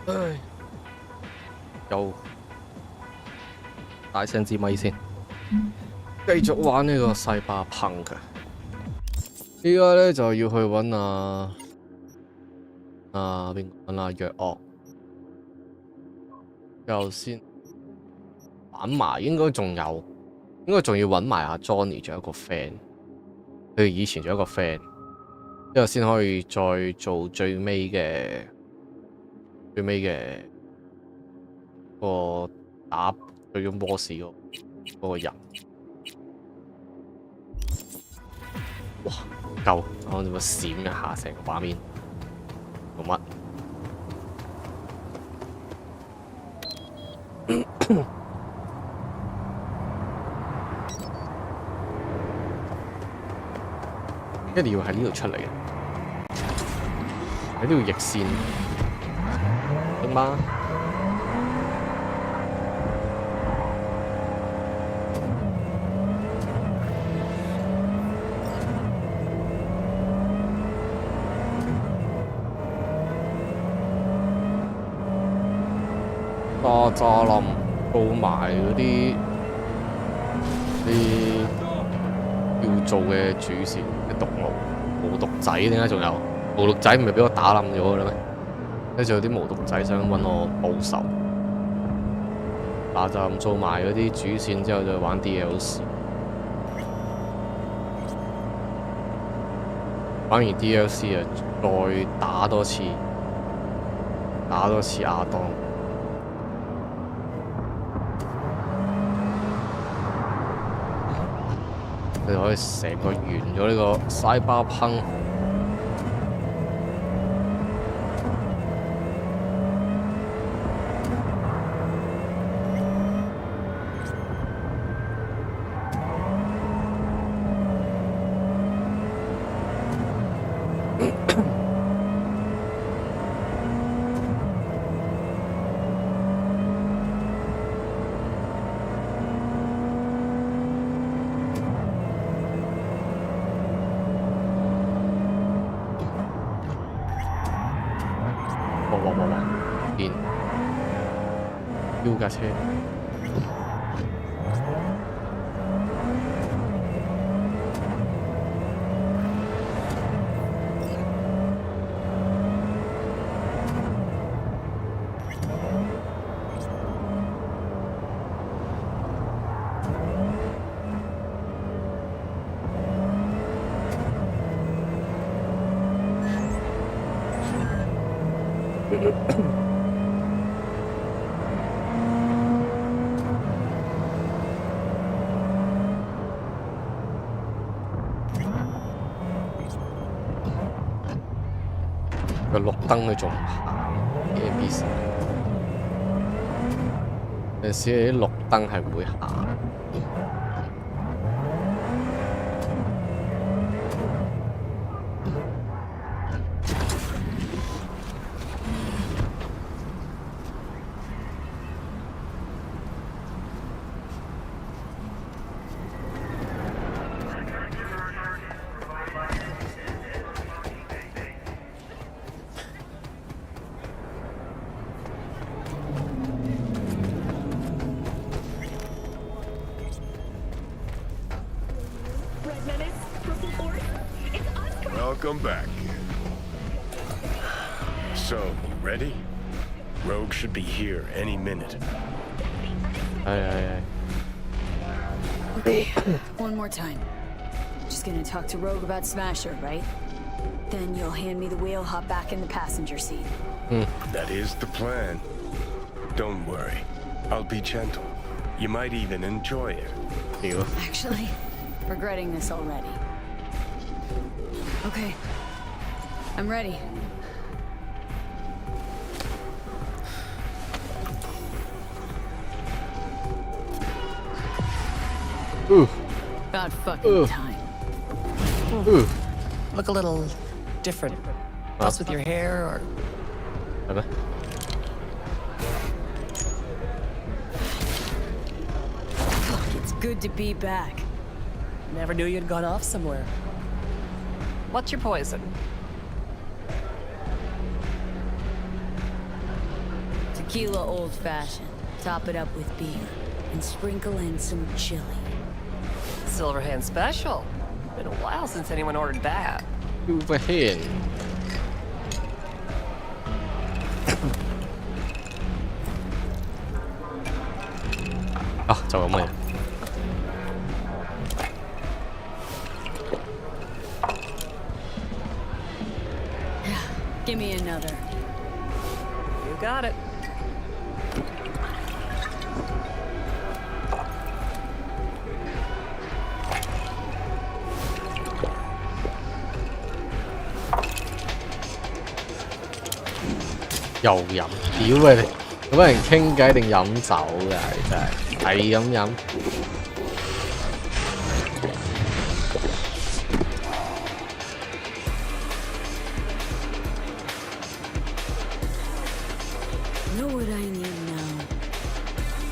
唉，又大聲支咪先，繼續玩呢個Cyberpunk嘅。依家咧就要去揾邊個揾藥惡，之後先玩埋，應該仲要揾埋阿 Johnny 仲有一個 friend， 佢以前仲有一個 friend， 之後先可以再做最尾嘅個打最終 boss 嗰個人。哇！夠，我點解閃一下成個畫面？做乜？一定要喺呢度出嚟嘅，喺呢條逆線，得嗎？炸林做埋嗰啲要做嘅主線嘅毒無毒仔，點解仲有無毒仔？唔係俾我打冧咗嘅咩？跟住有啲無毒仔想揾我報仇，嗱就做埋嗰啲主線之後再玩 DLC， 玩完 DLC 啊，再打多次亞當。你就可以成個完咗呢個 Cyberpunk。架車個綠燈佢仲唔行 ？ABC 有陣時啲綠燈係唔會行。Welcome back. So, ready? Rogue should be here any minute. Okay, one more time. Just gonna talk to Rogue about Smasher, right? Then you'll hand me the wheel, hop back in the passenger seat. That is the plan. Don't worry. I'll be gentle. You might even enjoy it. Actually, regretting this already. Okay, I'm ready. About fucking time. Look a little different. What's with your hair or... It's good to be back. Never knew you'd gone off somewhere. What's your poison? Tequila old fashioned. Top it up with beer. And sprinkle in some chili. Silverhand special. Been a while since anyone ordered that. Silverhand 啊，就咁嘅。Give me another. You got it. 又飲，屌啊你！咁多人傾偈定飲酒㗎？真係咁飲。Know what I need now?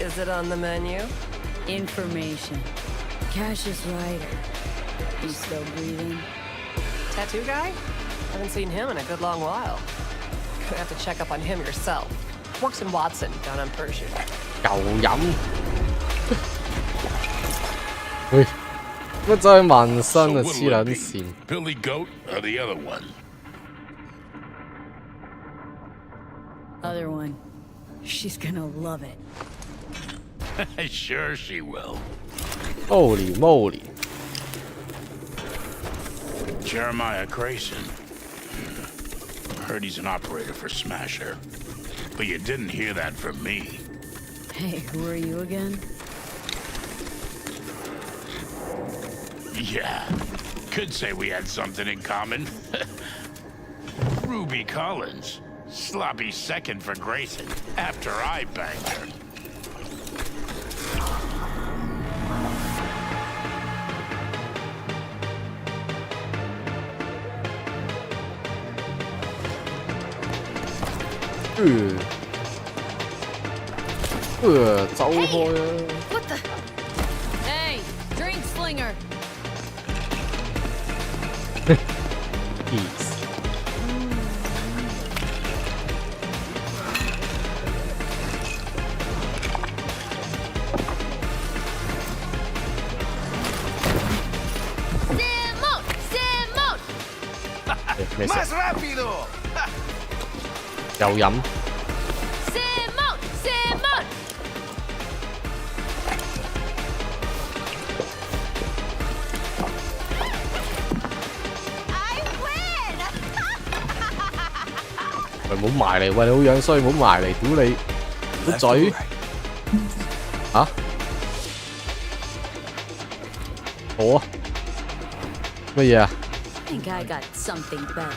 Is it on the menu? Information. Cassius Ryder. He's still breathing. Tattoo guy? Haven't seen him in a good long while. Gonna have to check up on him yourself. Works in Watson, down on Pershing. 又飲。喂，乜真係紋身啊！黐撚線。Billy Goat or the other one? Other one. She's gonna love it. Sure she will. Holy moly! Jeremiah Grayson. Heard he's an operator for Smasher. But you didn't hear that from me. Hey, who are you again? Yeah. Could say we had something in common. Ruby Collins. Sloppy second for Grayson after I banged her. Hey, 走開啊！ what the? Hey, drink slinger. Peace。咩事？ Más rápido! 又飲。 喂，唔好埋嚟！喂，你好樣衰，唔好埋嚟！屌你個嘴！嚇？我啊？乜嘢啊？ Think I got something better.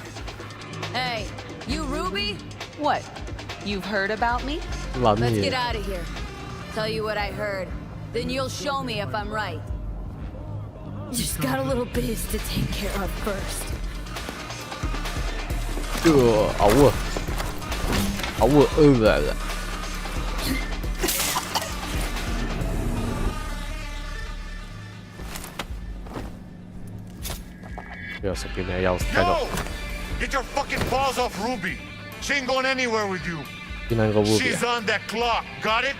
Hey, you Ruby? What? You've heard about me? 撚 Let's get 嘢！ out of here. Tell you what I heard. Then you'll show me if I'm right. Just got a little biz to take care of first. 嘔啊！嘔啊！over 啦！又食啲咩？又繼續。 No! Get your fucking balls off Ruby! She ain't going anywhere with you! 邊兩個 Ruby She's 啊？ on that clock, got it?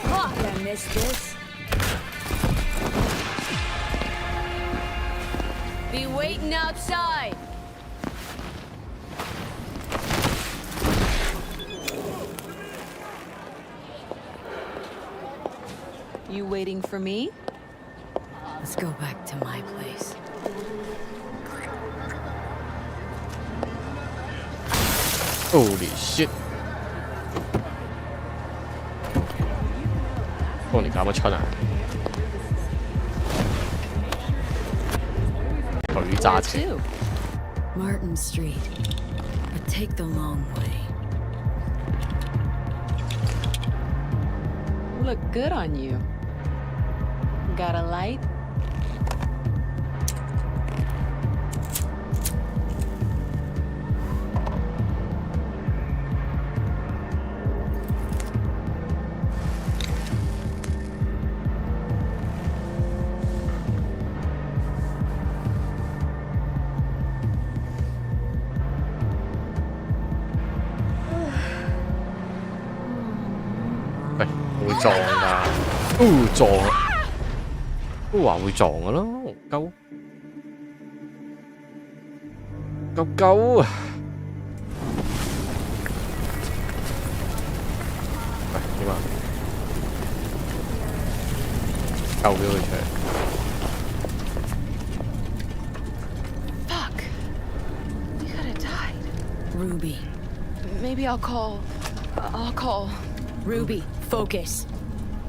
Fuck, I missed this. Be waiting outside. You waiting for me? Let's go back to my place. Holy shit！ 幫你搞乜春啊？佢揸車。 Too. Martin Street. But take the long way. Look good on you. Got a light? 撞㗎，撞，都話會撞㗎咯，鳩鳩啊！喂，點啊？救咗佢出嚟。 Fuck. You could have died. Ruby. Maybe I'll call. Ruby, focus.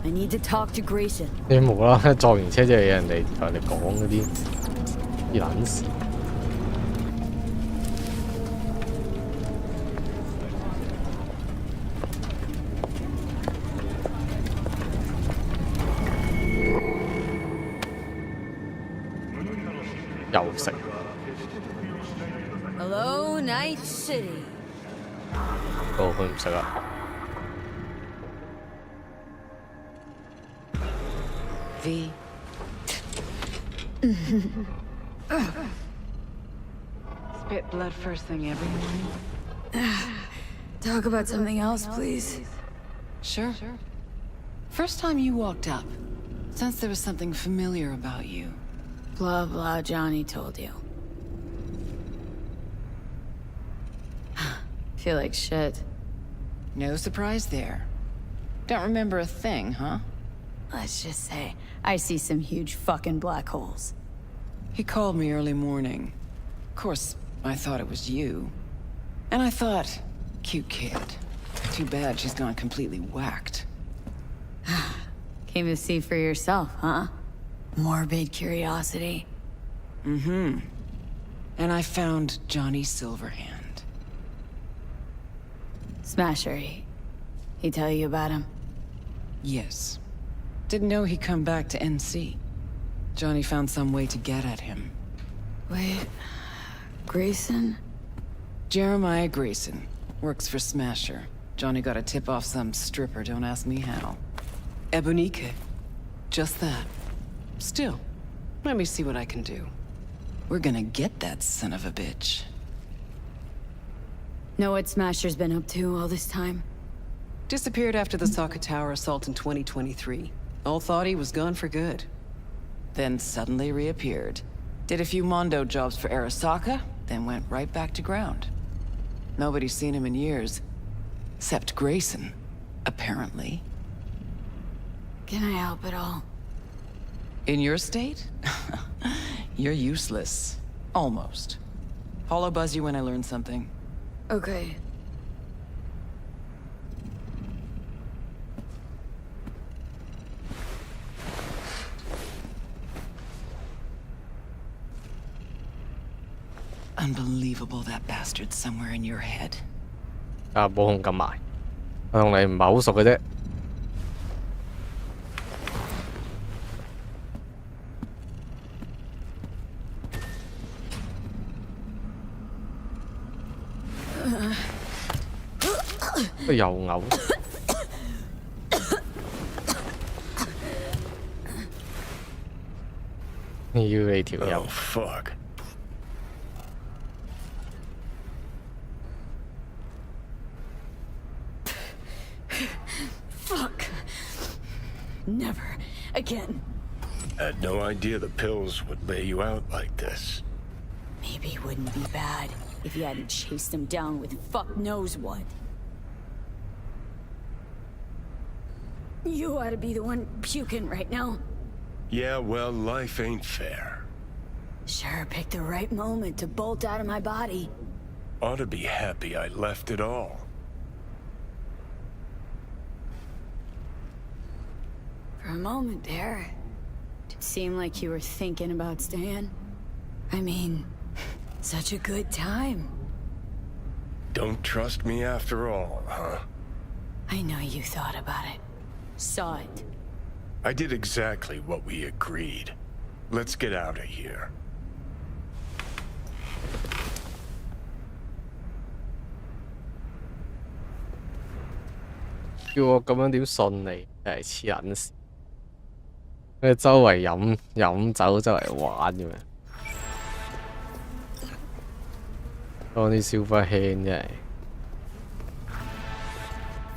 I need to talk to Grayson. 你無啦啦撞完車之後，有人哋同人哋講嗰啲啲撚事。又食。 Hello, Night City. 哦，佢唔食啦。 V. Spit blood first thing every morning. Talk about something else, please. Sure. First time you walked up, sensed there was something familiar about you. Blah, blah, Johnny told you. Feel like shit. No surprise there. Don't remember a thing, huh? Let's just say, I see some huge fucking black holes. He called me early morning. Of course, I thought it was you. And I thought, cute kid. Too bad she's gone completely whacked. Came to see for yourself, huh? Morbid curiosity. Mm-hmm. And I found Johnny Silverhand. Smasher, he tell you about him? Yes. Didn't know he'd come back to NC. Johnny found some way to get at him. Wait... Grayson? Jeremiah Grayson. Works for Smasher. Johnny got a tip off some stripper, don't ask me how. Ebonique. Just that. Still, let me see what I can do. We're gonna get that son of a bitch. Know what Smasher's been up to all this time? Disappeared after the Sokka Tower assault in 2023. All thought he was gone for good. Then suddenly reappeared. Did a few Mondo jobs for Arasaka, then went right back to ground. Nobody's seen him in years. Except Grayson, apparently. Can I help at all? In your state? You're useless. Almost. Hollow buzz you when I learn something. Okay. Unbelievable that bastard's somewhere in your head. 啊，冇空咁埋，我同你唔係好熟嘅啫。佢又嘔。要你條友。Oh, fuck. Fuck. Never again. Had no idea the pills would lay you out like this. Maybe it wouldn't be bad if you hadn't chased him down with fuck knows what. You ought to be the one puking right now. Yeah, well, life ain't fair. Sure picked the right moment to bolt out of my body. Ought to be happy I left it all. For a moment there, it seemed like you were thinking about staying. I mean, such a good time. Don't trust me after all, huh? I know you thought about it. Saw it. I did exactly what we agreed. Let's get out of here. 叫我咁樣點信你？真係黐撚線！佢周圍飲酒，周圍玩咁樣，當啲消費輕真係，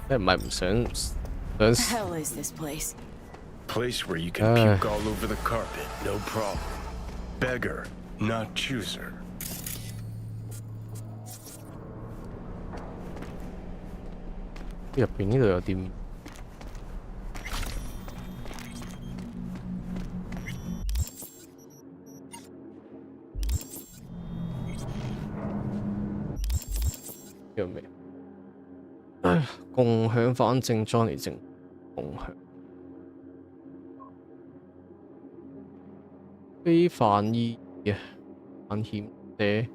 即係唔係唔想 The hell is this place? Place where you can puke all over the carpet, no problem. Beggar, not chooser. 入邊呢度有啲咩？有咩？共享反正 Johnny 正共享。非凡意義犯險者。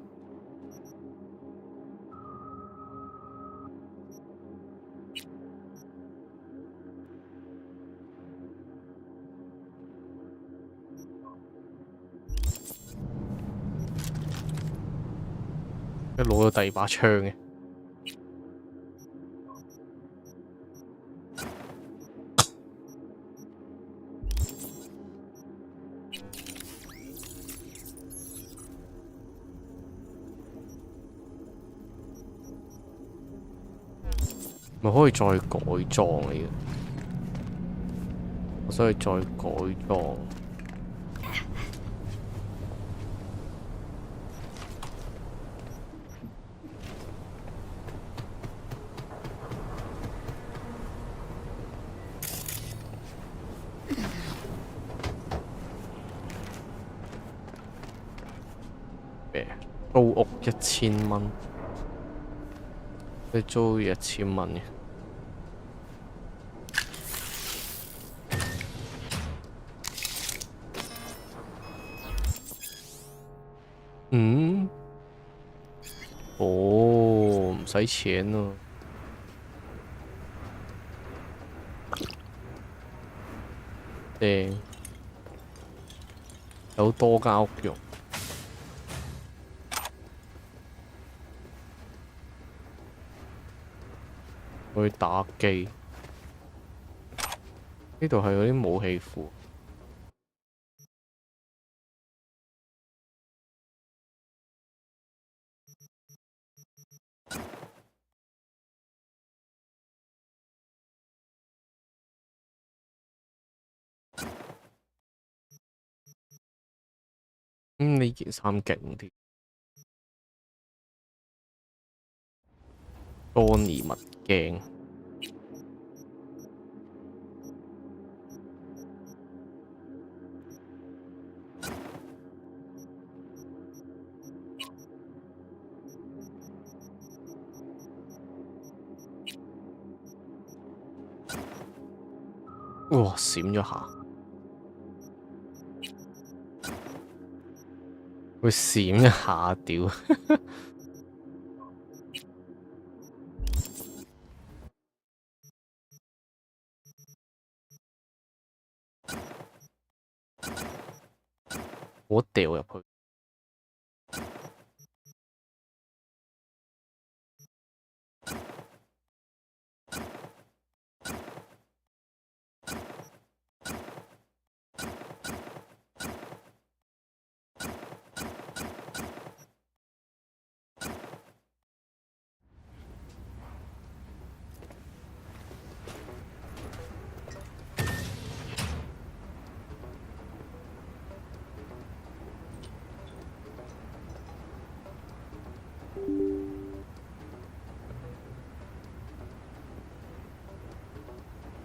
一攞到第二把槍嘅，咪可以再改裝嚟嘅，我想去再改裝。租屋1000蚊，你租1000蚊嘅。嗯，哦，唔使錢啊！正，有多間屋用。去打機，呢度係嗰啲武器庫。呢件衫勁啲。多尼物鏡。哇！閃咗下，會閃一下屌！我掉入去。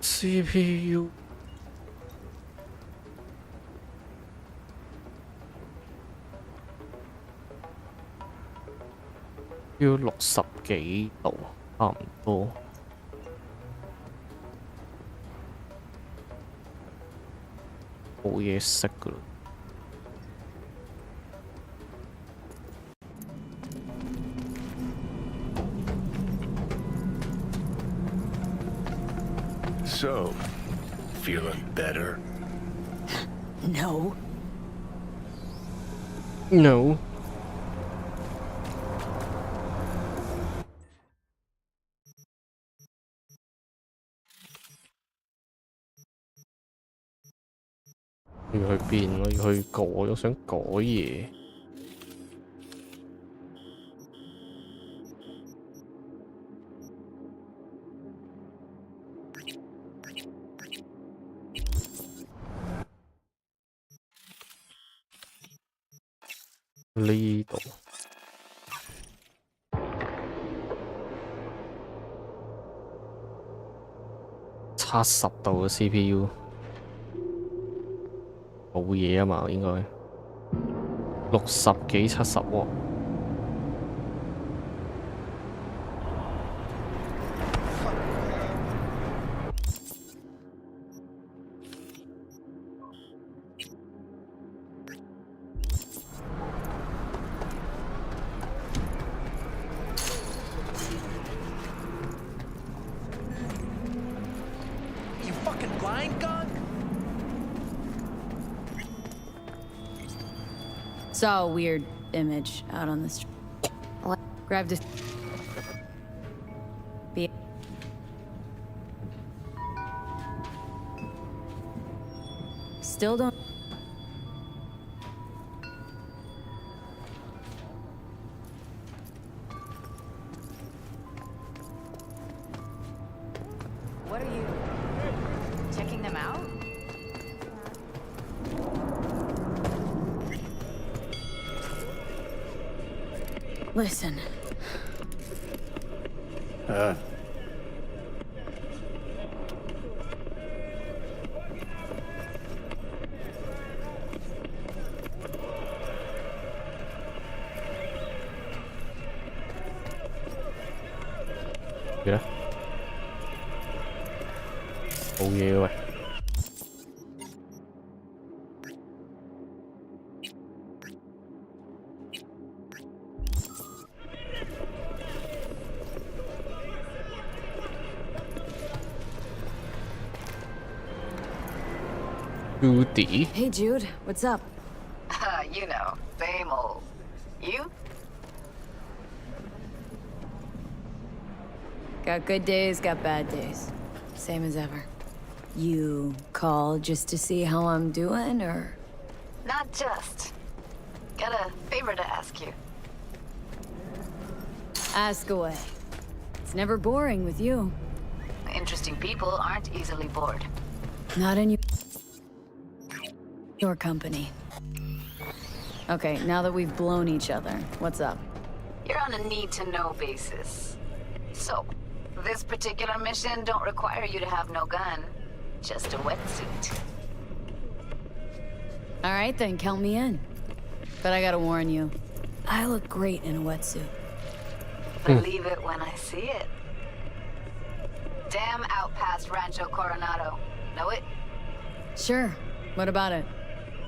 CPU 要60幾度，差唔多。冇嘢食㗎啦。So, feeling better? No. No. 要去邊？我要去改，我想改嘢。呢度70度嘅 CPU， 冇嘢啊嘛，應該60幾70喎。Saw a weird image out on the street. Grabbed a. Still don't. What are you checking them out? Listen. Kìa đó. Ồ ghê rồi. Judy. Hey, Jude. What's up? You know, same old. You? Got good days, got bad days. Same as ever. You call just to see how I'm doing, or? Not just. Got a favor to ask you. Ask away. It's never boring with you. Interesting people aren't easily bored. Not in your company. Okay, now that we've blown each other, what's up? You're on a need-to-know basis. So, this particular mission don't require you to have no gun. Just a wetsuit. All right, then, count me in. But I gotta warn you, I look great in a wetsuit. Believe it when I see it. Dam out past Rancho Coronado. Know it? Sure. What about it?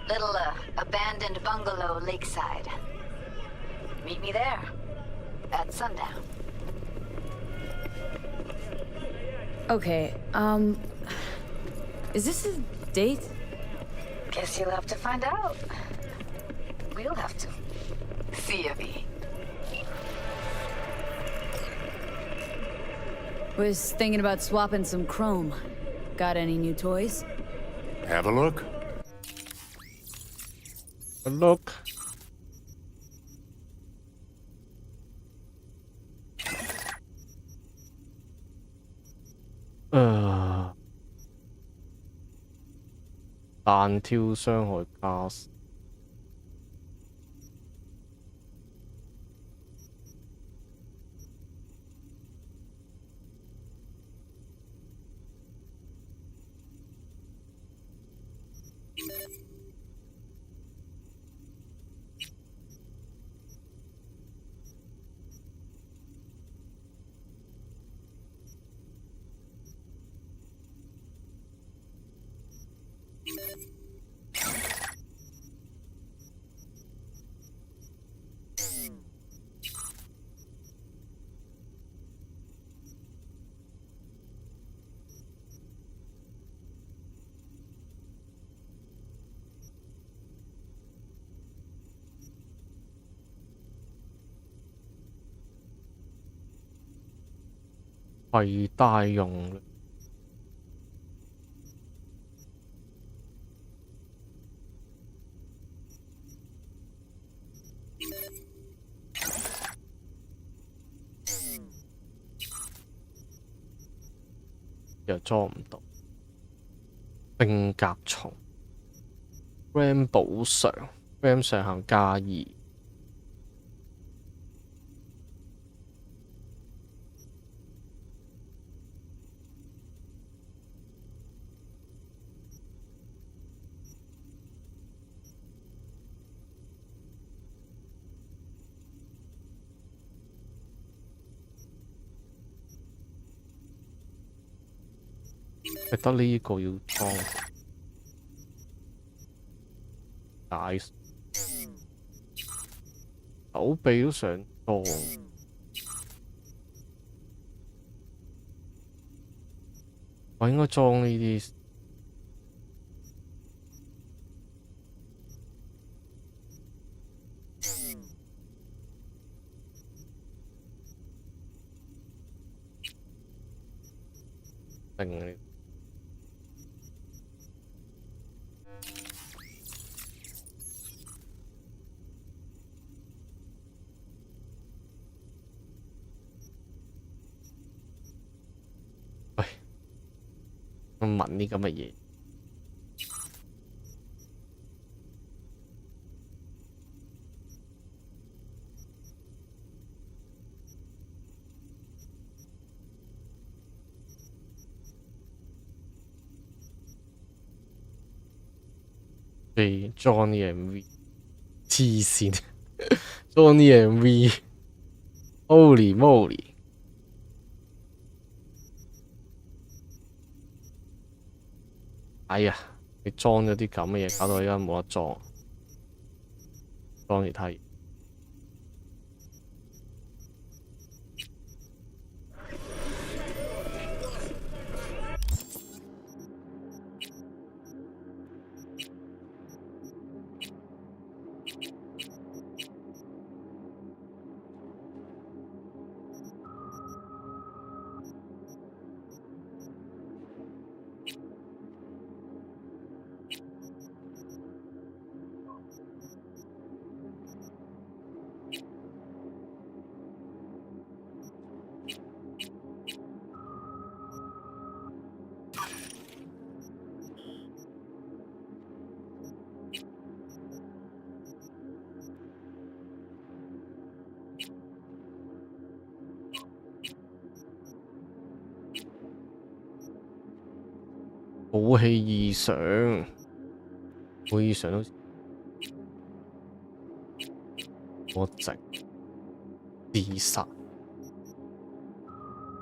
Little, abandoned bungalow lakeside. Meet me there. At sundown. Okay, is this a date? Guess you'll have to find out. We'll have to. See ya, V. Was thinking about swapping some chrome. Got any new toys? Have a look. Look.彈跳傷害加時。攜帶用量又裝唔到，冰甲蟲 RAM 補償 RAM 上限加2係得呢個要裝解手臂都想裝，我應該裝呢啲。定喂，我問啲咁嘅嘢。Johnny MV 黐線，Johnny MV，Holy moly！ 哎呀，你裝咗啲咁嘅嘢，搞到而家冇得裝，裝嚟睇。武器異常，武器異常都我整自殺，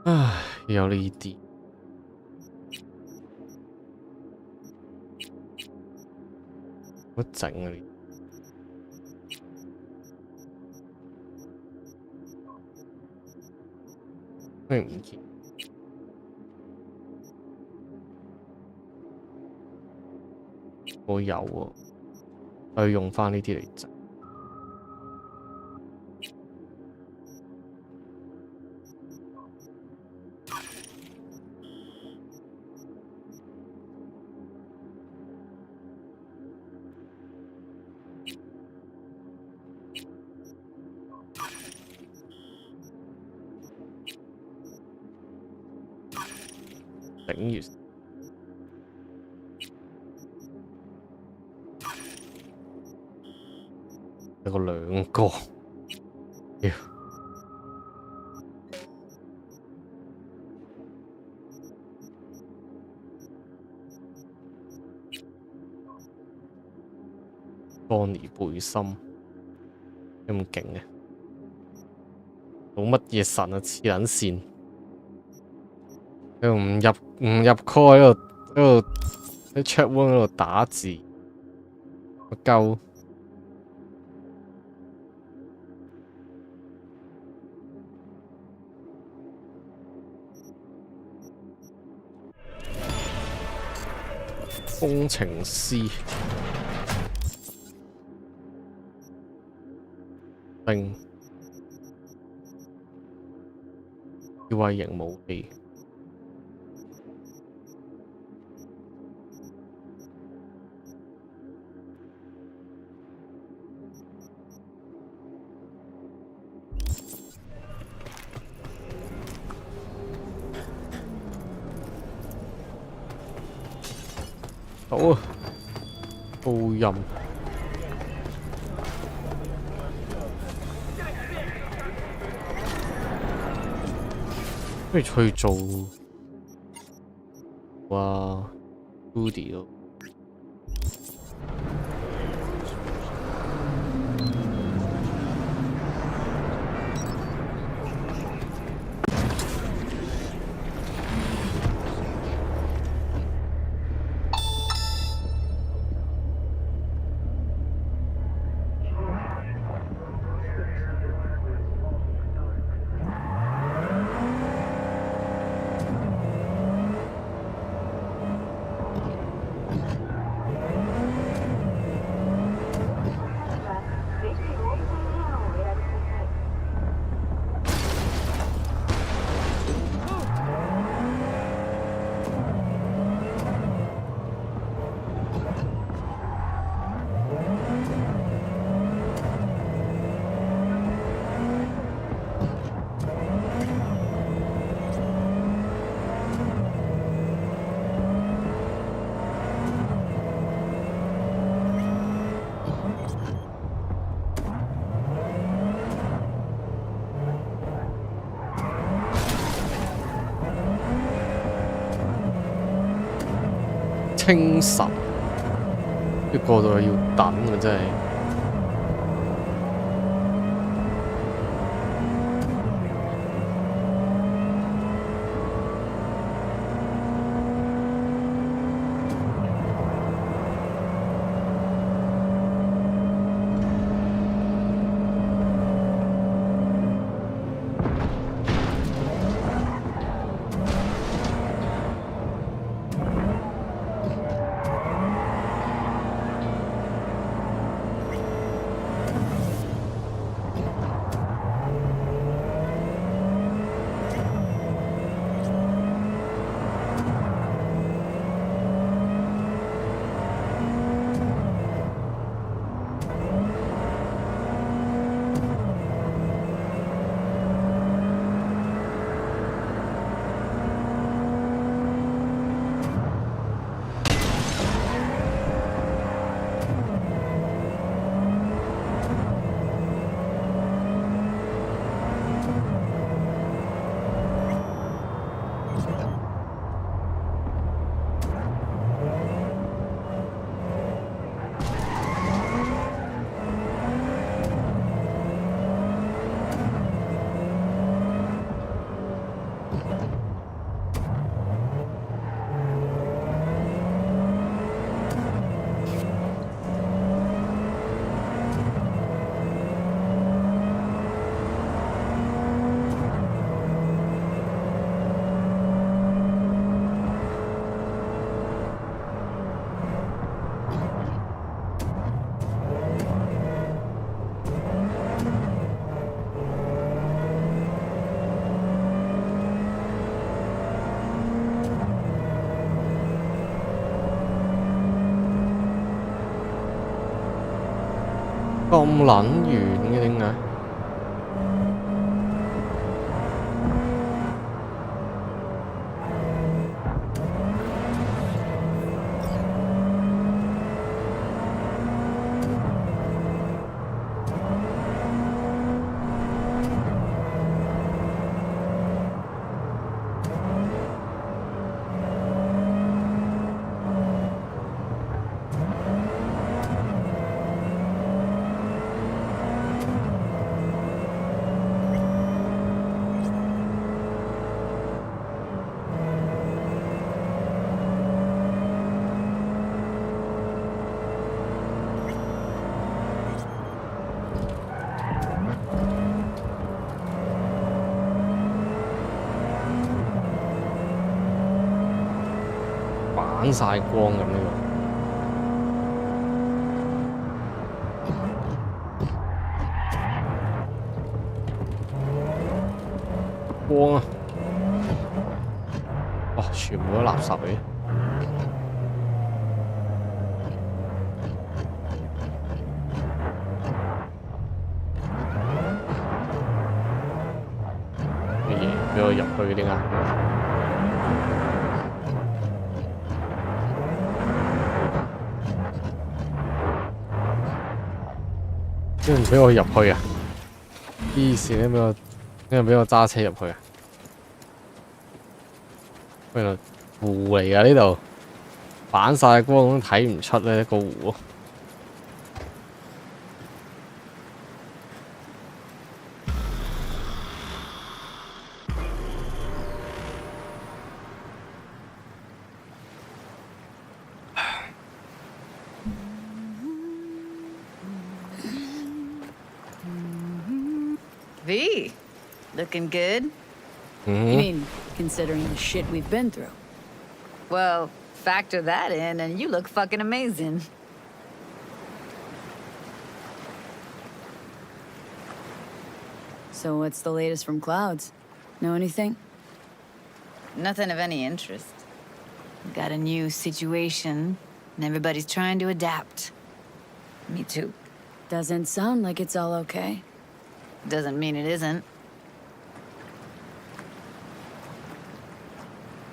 唉，有呢啲乜整啊？咩唔見？我有喎，我要用返呢啲嚟整。頂住！有個兩個，妖！安妮背心咁勁嘅，做乜嘢神啊？黐撚線！佢唔入 call 喺 chat room 喺度打字，我鳩。工程師並智慧型武器。好啊，高音。不如去做哇 Rudy 咯。清晨，一過到去要等啊，真係。咁撚遠嘅點解？反晒光咁呢個光啊！哇，全部都垃圾嚟。乜嘢俾我入去點解？點解唔俾我入去啊？黐線，點解俾我揸車入去啊？原來湖嚟㗎呢度，反晒光都睇唔出咧個湖。V, looking good? You mean, considering the shit we've been through? Well, factor that in and you look fucking amazing. So what's the latest from Clouds? Know anything? Nothing of any interest. Got a new situation, and everybody's trying to adapt. Me too. Doesn't sound like it's all okay. Doesn't mean it isn't.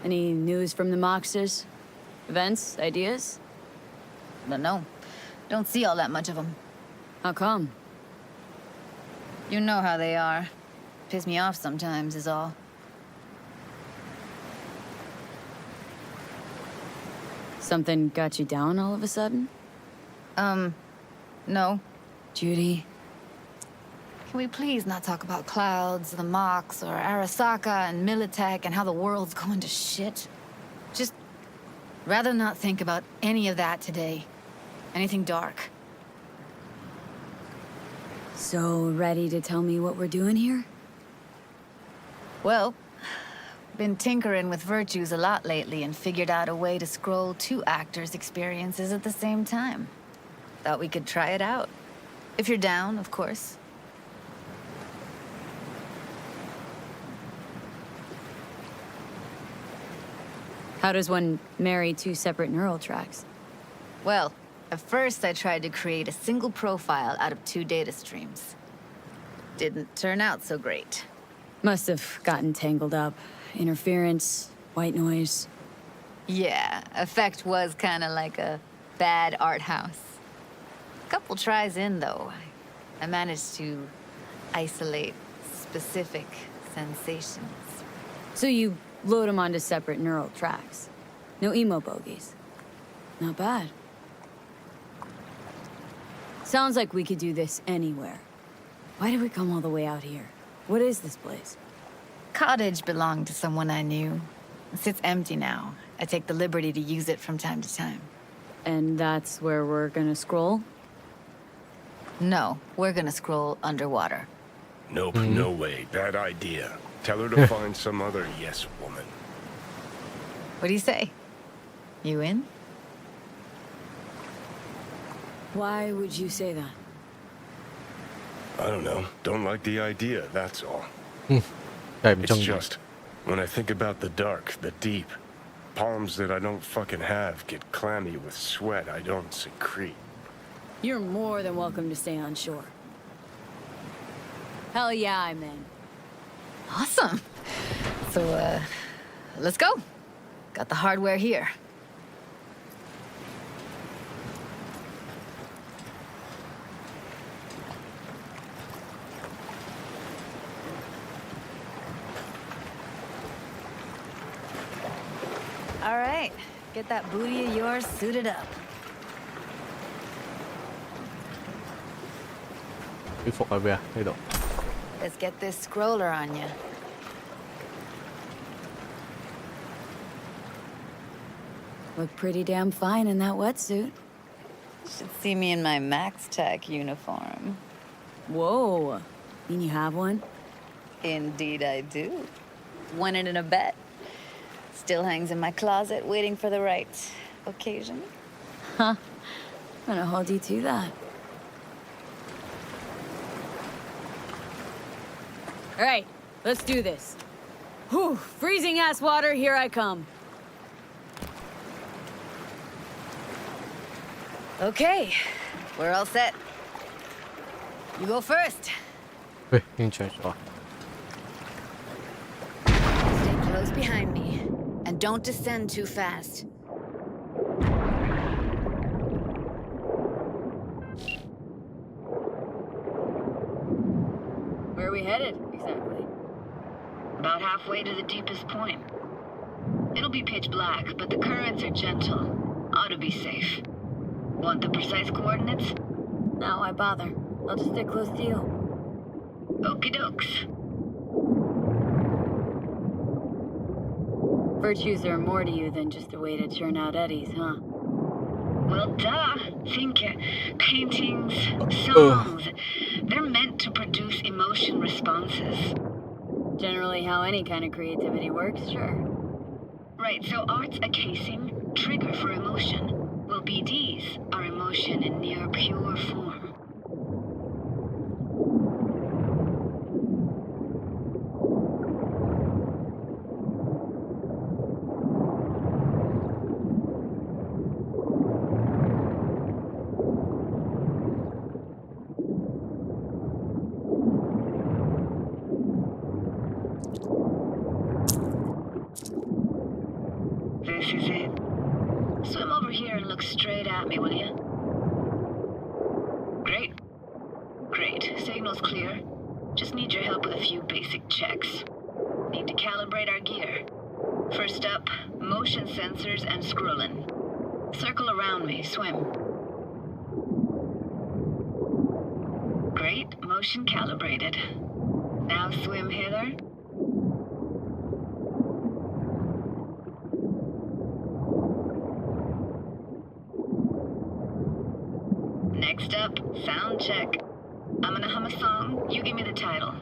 Any news from the Moxers? Events? Ideas? But no, don't see all that much of them. How come? You know how they are. Piss me off sometimes is all. Something got you down all of a sudden? No. Judy? Can we please not talk about clouds, the Mox, or Arasaka and Militech and how the world's going to shit? Just rather not think about any of that today. Anything dark. So, ready to tell me what we're doing here? Well, been tinkering with virtues a lot lately and figured out a way to scroll 2 actors' experiences at the same time. Thought we could try it out. If you're down, of course. How does one marry 2 separate neural tracks? Well, at first I tried to create a single profile out of 2 data streams. Didn't turn out so great. Must have gotten tangled up. Interference, white noise. Yeah, effect was kind of like a bad art house. Couple tries in, though, I managed to isolate specific sensations. So you load them onto separate neural tracks. No emo bogies. Not bad. Sounds like we could do this anywhere. Why did we come all the way out here? What is this place? Cottage belonged to someone I knew. It sits empty now. I take the liberty to use it from time to time. And that's where we're gonna scroll? No, we're gonna scroll underwater. Nope, no way. Bad idea. Tell her to find some other yes woman. What do you say? You in? Why would you say that? I don't know. Don't like the idea, that's all. 係唔 It's 中意。 just, when I think about the dark, the deep, palms that I don't fucking have get clammy with sweat I don't secrete. You're more than welcome to stay on shore. Hell yeah, I'm in. Awesome. So, let's go. Got the hardware here. All right, get that booty of yours suited up. 佢服喺邊啊？呢度。 Let's get this scroller on you. Look pretty damn fine in that wetsuit. Should see me in my Max Tech uniform. Whoa. Mean you have one? Indeed I do. Won it in a bet. Still hangs in my closet, waiting for the right occasion. Huh. I'm gonna hold you to that. All right, let's do this. Whew, freezing ass water, here I come. Okay, we're all set. You go first. 喂，已經着咗。 Stay close behind me, and don't descend too fast. Where are we headed, exactly? About halfway to the deepest point. It'll be pitch black, but the currents are gentle. Ought to be safe. Want the precise coordinates? No, why bother? I'll just stick close to you. Okie dokes. Virtues are more to you than just a way to churn out eddies, huh? Well, duh. Think paintings, songs. They're meant to produce emotion responses. Generally how any kind of creativity works, sure. Right, so art's a casing, trigger for emotion. Well, BDs are emotion in near pure form. This is it. Swim over here and look straight at me, will you? Great. Great. Signal's clear. Just need your help with a few basic checks. Need to calibrate our gear. First up, motion sensors and scrolling. Circle around me, swim. Great, motion calibrated. Now swim hither. Next up, sound check. I'm gonna hum a song, you give me the title.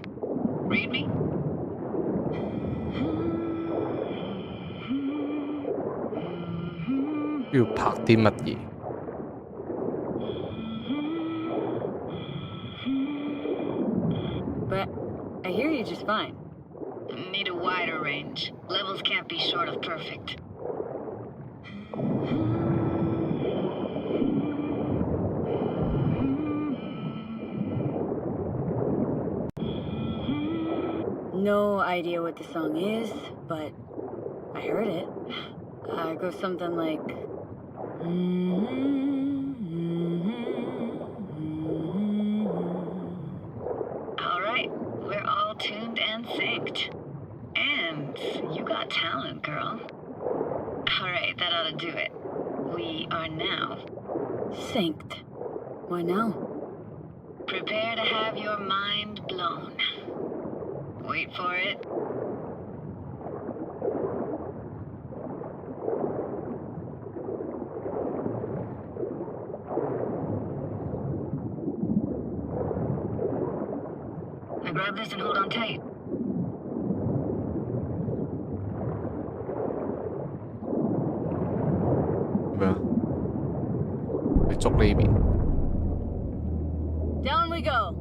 Read me?要拍啲乜嘢？ But I hear you just fine. Need a wider range. Levels can't be short of perfect. No idea what the song is, but I heard it. It goes something like. All right, we're all tuned and synced. And you got talent, girl. All right, that ought to do it. We are now Synced. Why now? prepare to have your mind blown. Wait for it. Now grab this and hold on tight.咩啊？你捉呢邊？ Down we go.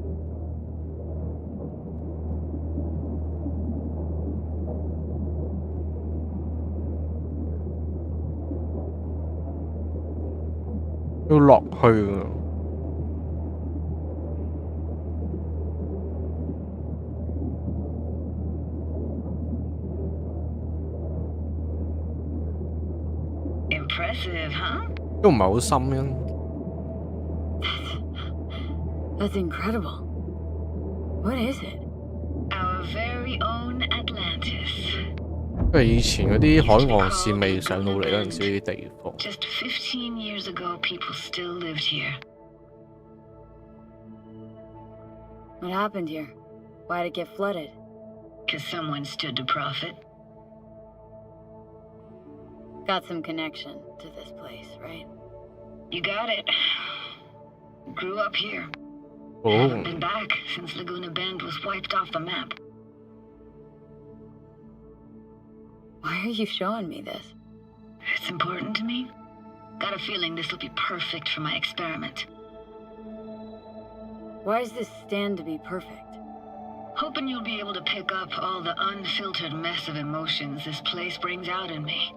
"要落去㗎。 Impressive, huh? 都唔係好深嘅。 That's incredible. What is it? Our very own Atlantis. 因為以前嗰啲海岸線未上到嚟嗰陣時，呢啲地方 Just 15 years ago, people still lived here. What happened here? Why'd it get flooded? 'Cause someone stood to profit. Got some connection to this place, right? You got it. Grew up here. 哦， Haven't been back since Laguna Bend was wiped off the map. Why are you showing me this? It's important to me. Got a feeling this will be perfect for my experiment. Why does this stand to be perfect? Hoping you'll be able to pick up all the unfiltered mess of emotions this place brings out in me.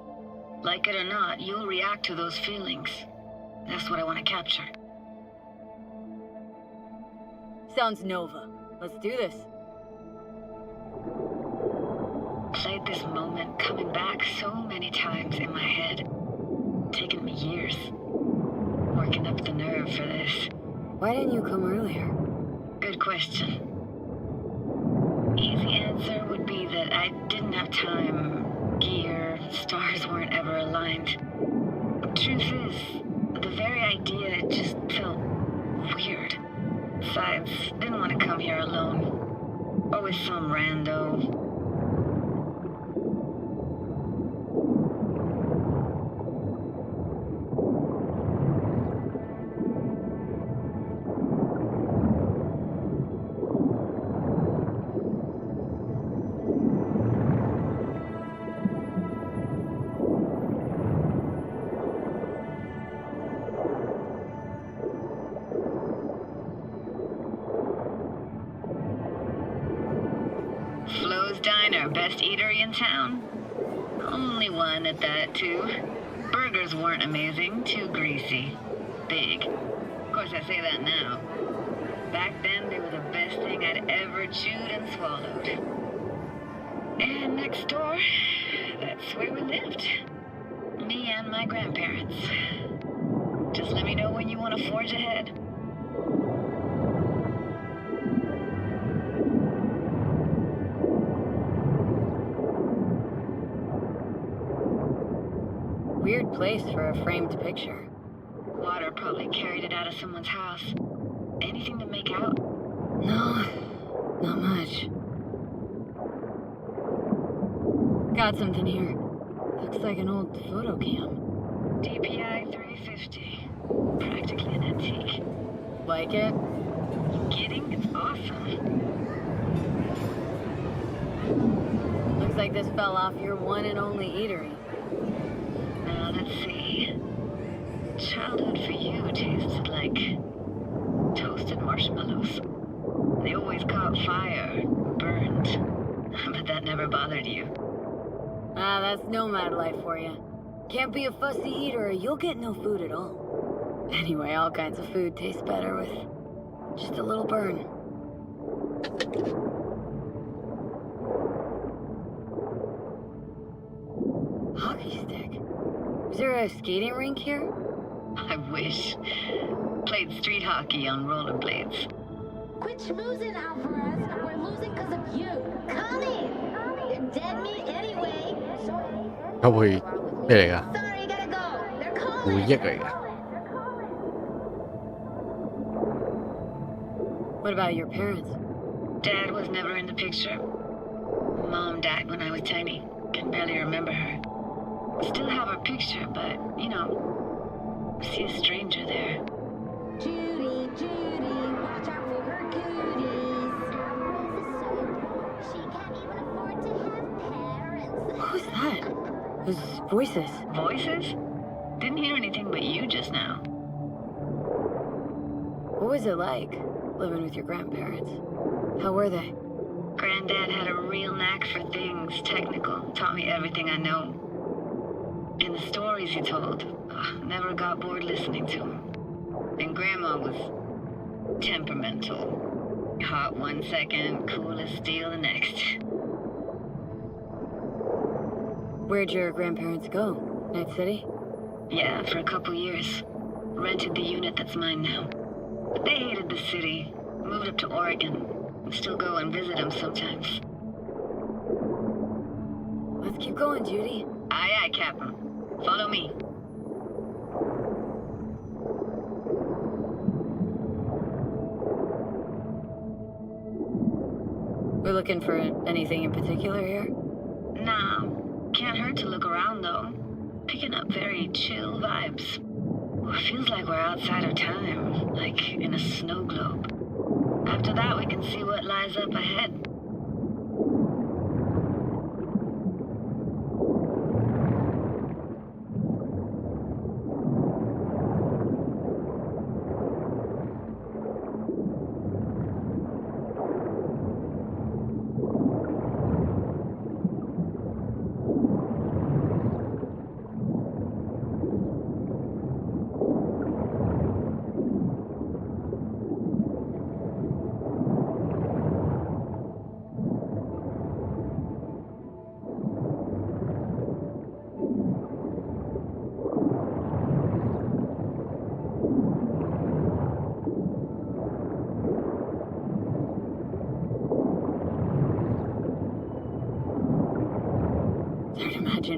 Like it or not, you'll react to those feelings. That's what I want to capture. Sounds Nova. Let's do this. Played this moment coming back so many times in my head. Taken me years. Working up the nerve for this. Why didn't you come earlier? Good question. Easy answer would be that I didn't have time, gear, stars weren't ever aligned. Truth is, the very idea just felt weird. Besides, didn't want to come here alone. Or with some rando. Flo's Diner, best eatery in town? Only one at that, too. Burgers weren't amazing, too greasy. Big. Of course, I say that now. Back then, they were the best thing I'd ever chewed and swallowed. And next door, that's where we lived. Me and my grandparents. Just let me know when you want to forge ahead. Weird place for a framed picture. Water probably carried it out of someone's house. Anything to make out? No, not much. Got something here. Looks like an old photo cam. DPI 350. Practically an antique. Like it? You kidding? It's awesome. Looks like this fell off your one and only eatery. Now let's see. Childhood for you tasted like toasted marshmallows. They always caught fire, burned. But that never bothered you. Ah, that's nomad life for you. Can't be a fussy eater or you'll get no food at all. Anyway, all kinds of food tastes better with just a little burn. Hockey stick? Is there a skating rink here? I wish. Played street hockey on rollerblades. Quit schmoozing, Alvarez. We're losing because of you. Come in. They're dead meat anyway. 有會咩嚟㗎？ Sorry, gotta go. They're 回 calling. 憶嚟嘅。 What about your parents? Dad was never in the picture. Mom died when I was tiny. Can barely remember her. Still have her picture, but, you know, see a stranger there. Judy, Judy, watch out for her cooties. She can't even afford to have parents. Who's that? Those voices. Voices? Didn't hear anything but you just now. What was it like, living with your grandparents? How were they? Granddad had a real knack for things technical. Taught me everything I know. And the stories he told, never got bored listening to him. And Grandma was temperamental. Hot one second, cool as steel the next. Where'd your grandparents go? Night City? Yeah, for a couple years. Rented the unit that's mine now. But they hated the city. Moved up to Oregon. And still go and visit them sometimes. Let's keep going, Judy. Aye, aye, Captain. Follow me. We're looking for anything in particular here? Nah, can't hurt to look around though. Picking up very chill vibes. Feels like we're outside of time, like in a snow globe. After that, we can see what lies up ahead.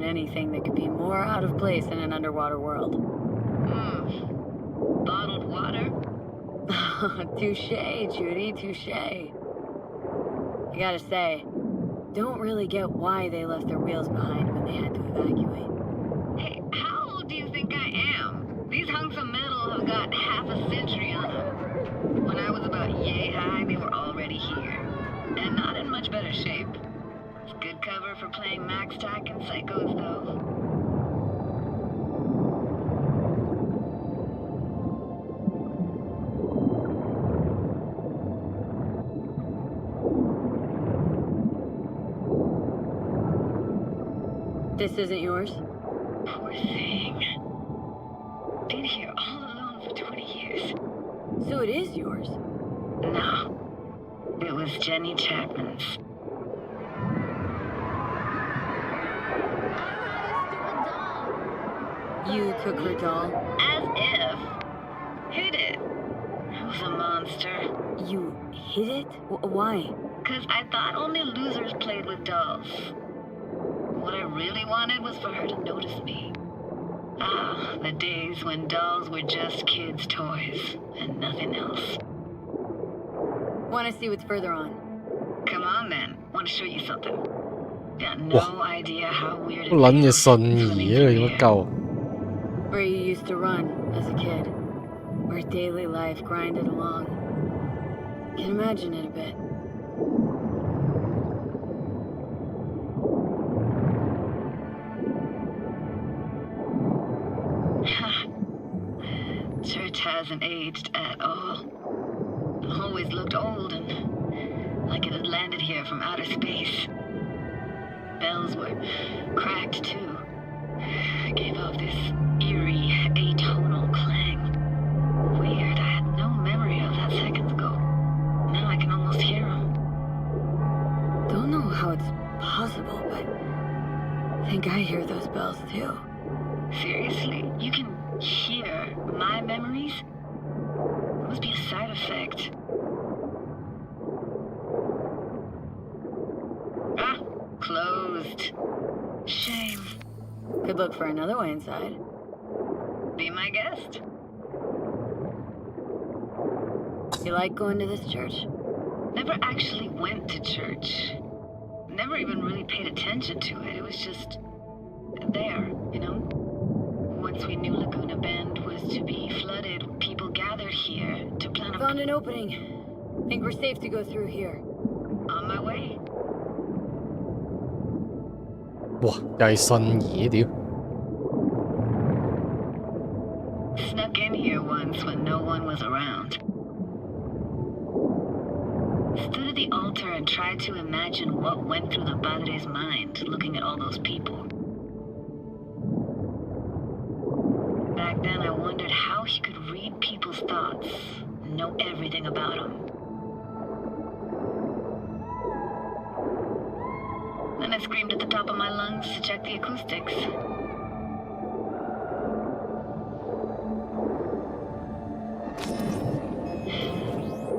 Anything that could be more out of place in an underwater world. Bottled water? Touche, Judy, touche. I gotta say, don't really get why they left their wheels behind when they had to evacuate. Hey, how old do you think I am? These hunks of metal have got half a century on them. When I was about yay high, they were already here. And not in much better shape. Good cover for playing Max Tack and Psychos, though. This isn't yours? Poor thing. Been here all alone for 20 years. So it is yours? No. It was Jenny Chapman's. You took her doll? As if. Hid it. I was a monster. You hid it? Why? Because I thought only losers played with dolls. What I really wanted was for her to notice me. Ah, the days when dolls were just kids' toys and nothing else. Want to see what's further on? Come on then, want to show you something. Got no idea how weird it 撚嘢 feels 信 swimming 義啊， through 有 here. 乜鳩？ Where you used to run as a kid. Where daily life grinded along. Can imagine it a bit. Church hasn't aged at all. Always looked old and like it had landed here from outer space. Bells were cracked too. Gave off this eerie, atonal clang. Weird, I had no memory of that seconds ago. Now I can almost hear them. Don't know how it's possible, but I think I hear those bells too. Seriously? You can hear my memories? It must be a side effect. Ah, closed. Shame. Could look for another way inside. Be my guest. You like going to this church? Never actually went to church. Never even really paid attention to it. It was just there, you know? Once we knew Laguna Bend was to be flooded, people gathered here to plan a... Found an opening. Think we're safe to go through here. On my way. 哇，又係信義屌！ Snuck in here once when no one was around. Stood at the altar and tried to imagine what went through the padre's mind looking at all those people. Back then I wondered how he could read people's thoughts, know everything about them. Then I screamed at the top of my lungs to check the acoustics.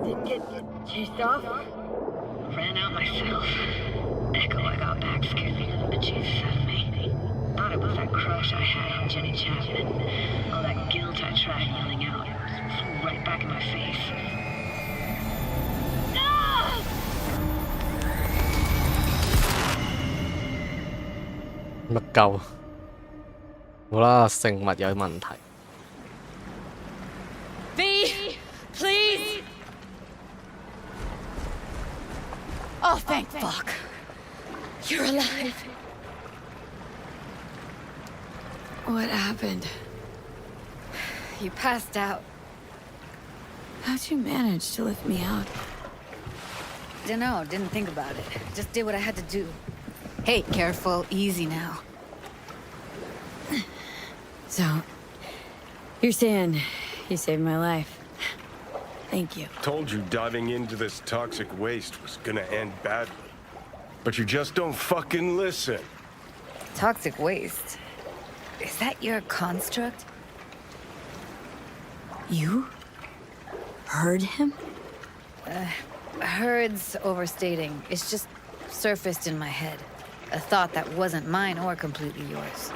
Didn't get chased off? Ran out myself. Echo I got back scared the living bejesus out of me. Thought it was that crush I had on Jenny Chapman. All that guilt I tried yelling out. Flew right back in my face. No! 乜鳩？好啦，食物有問題。 V, please! Oh, thank fuck. You're alive. What happened? You passed out. How'd you manage to lift me out? Dunno, didn't think about it. Just did what I had to do. Hey, careful, easy now. So, you're saying you saved my life. Thank you. Told you diving into this toxic waste was gonna end badly. But you just don't fucking listen. Toxic waste. Is that your construct? You? Heard him? Heard's overstating. It's just surfaced in my head. A thought that wasn't mine or completely yours.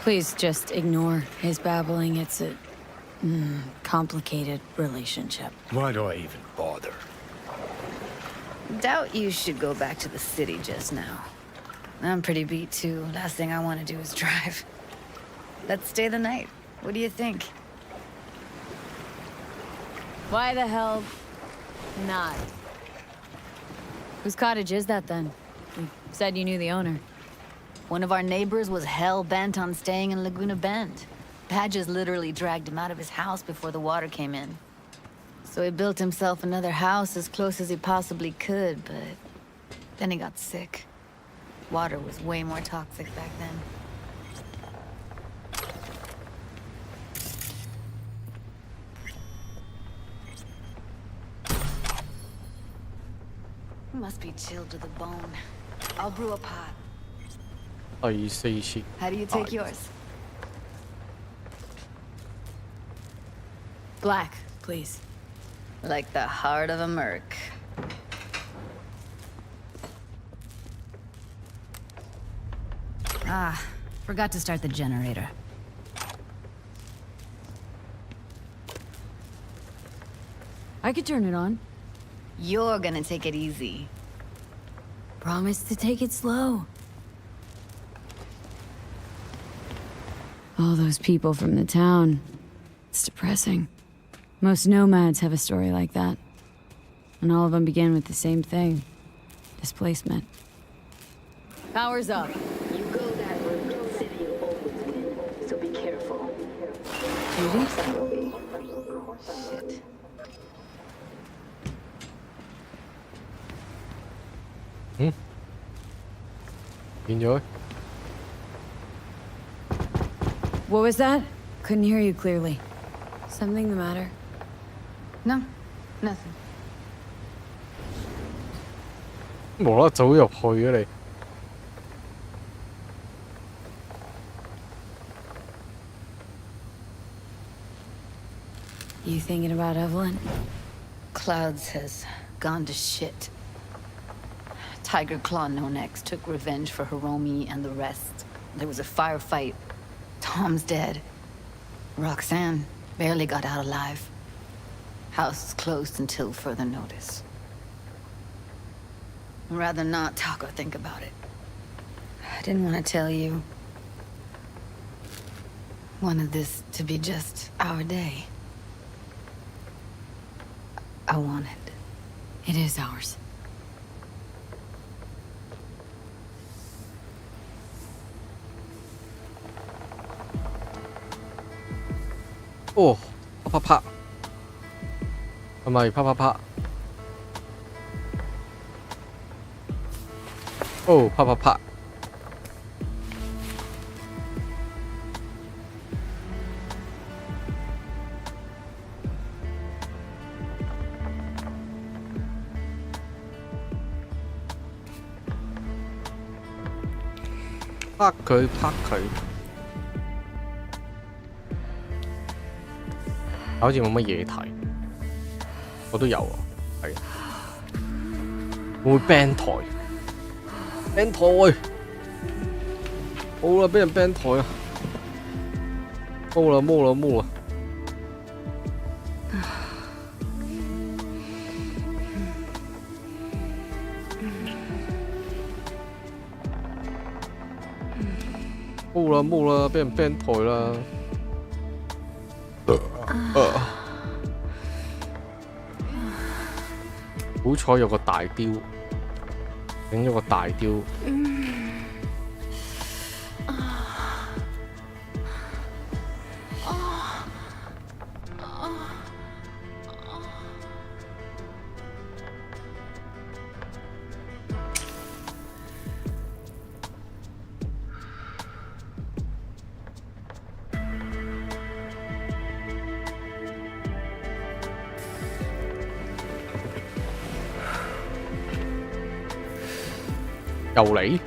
Please just ignore his babbling. It's a complicated relationship. Why do I even bother? Doubt you should go back to the city just now. I'm pretty beat too. Last thing I want to do is drive. Let's stay the night. What do you think? Why the hell not? Whose cottage is that then? You said you knew the owner. One of our neighbors was hell-bent on staying in Laguna Bend. Badges literally dragged him out of his house before the water came in. So he built himself another house as close as he possibly could, but then he got sick. Water was way more toxic back then. You must be chilled to the bone. I'll brew a pot. 第四次。 How do you take yours? Black, please. Like the heart of a merc. Ah, Forgot to start the generator. I could turn it on. You're gonna take it easy. Promise to take it slow. All those people from the town. It's depressing. Most nomads have a story like that. And all of them begin with the same thing. Displacement. Power's up. You go that route, city will always win. So be careful. Judy? Shit. Enjoy. What was that? Couldn't hear you clearly. Something the matter? No, nothing. 無啦啦走入去嘅你。You thinking about Evelyn? Clouds has gone to shit. Tiger Claw No Next took revenge for Hiromi and the rest. There was a firefight. Tom's dead. Roxanne barely got out alive. House is closed until further notice. I'd rather not talk or think about it. I didn't want to tell you. Wanted this to be just our day. I wanted. It is ours. Oh, 啪啪啪，係咪啪啪啪？哦，啪啪啪。拍佢，拍佢。好似冇乜嘢睇，我都有啊，係。會唔會 ban 台？ban 台，好啦，俾人 ban 台啊！冇啦，冇啦，冇啦。冇啦，冇啦，俾人 ban 台啦。好彩有個大雕，整咗個大雕。又嚟？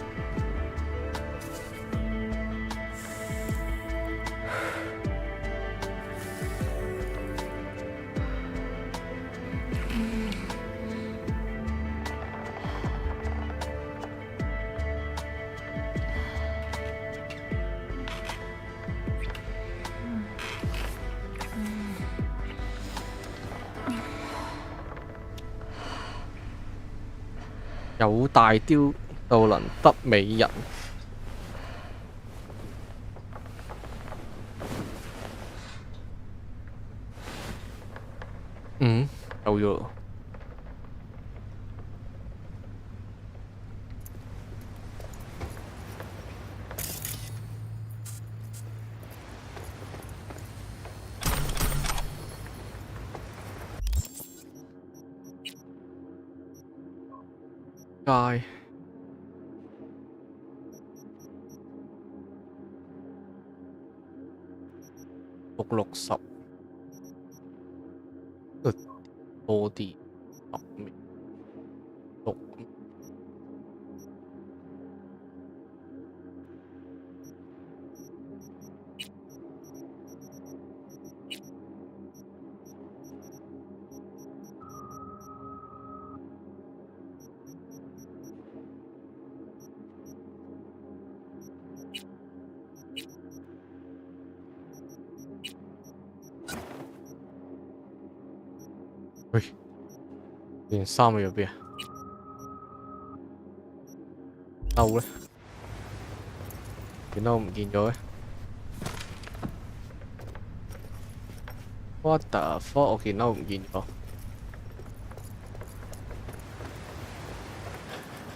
有大雕就能得美人。夠咗啦。街。660，多啲10秒6。喂，件衫去咗邊啊？褸咧？件褸唔見咗嘅。What the fuck？ 我件褸唔見咗。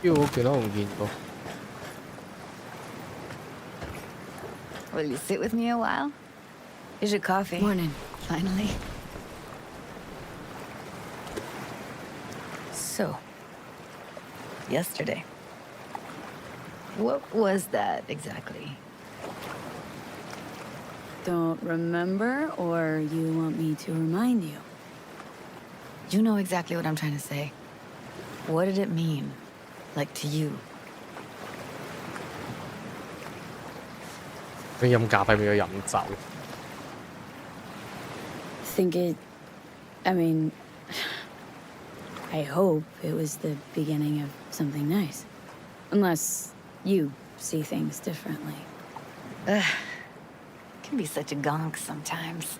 我件褸唔見咗。Will you sit with me a while? Here's your coffee. Morning. Finally. So, yesterday. What was that exactly? Don't remember, or you want me to remind you? You know exactly what I'm trying to say. What did it mean? Like to you? 佢飲咖啡變咗飲酒。I mean, I hope it was the beginning of something nice. Unless you see things differently. Can be such a gonk sometimes.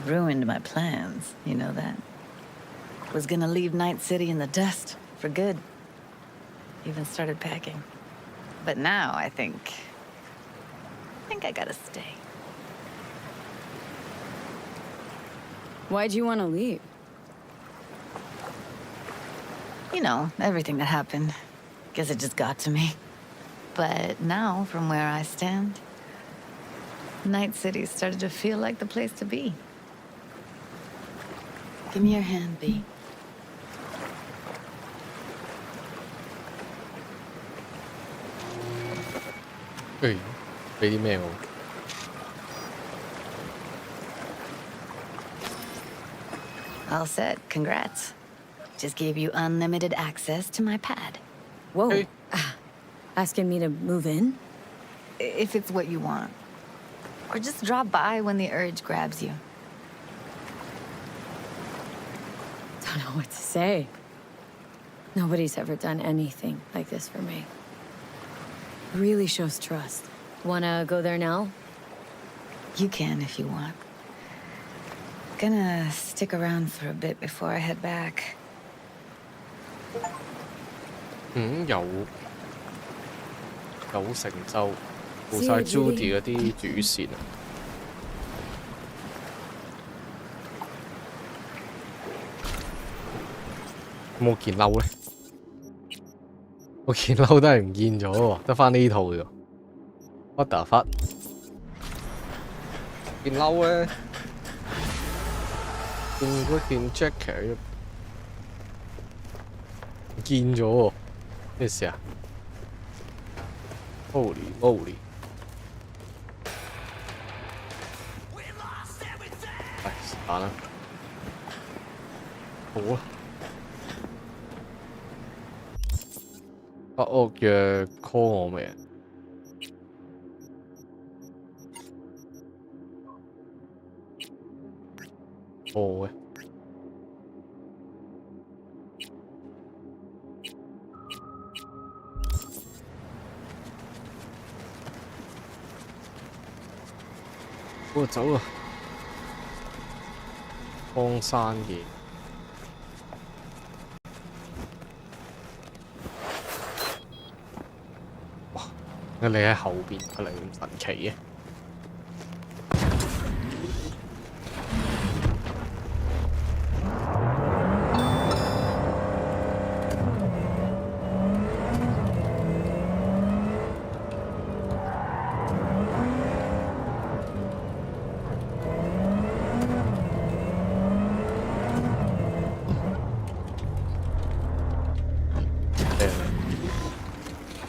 Ruined my plans, you know that. Was gonna leave Night City in the dust for good. Even started packing. But now I think I gotta stay. Why'd you want to leave? You know, everything that happened. Guess it just got to me. But now, from where I stand, Night City started to feel like the place to be. Give me your hand, B. Hey, 俾啲咩我？ All set. Congrats. Just gave you unlimited access to my pad. Whoa. Hey. Asking me to move in? If it's what you want. Or just drop by when the urge grabs you. Don't know what to say. Nobody's ever done anything like this for me. Really shows trust. Wanna go there now? You can if you want. Gonna stick around for a bit before I head back. 有成就，做晒 Judy 嗰啲主線啊！咁我件褸咧？我件褸都係唔見咗喎，得翻呢套啫。What the fuck？ 件褸咧，嗰件 jacket 唔見咗喎，咩事啊？Holy moly！ 唉，是但啦，好啊。北屋約 call 我未啊？call 嘅。我走啦，荒山嘅。哇！你喺後邊，係嚟咁神奇嘅。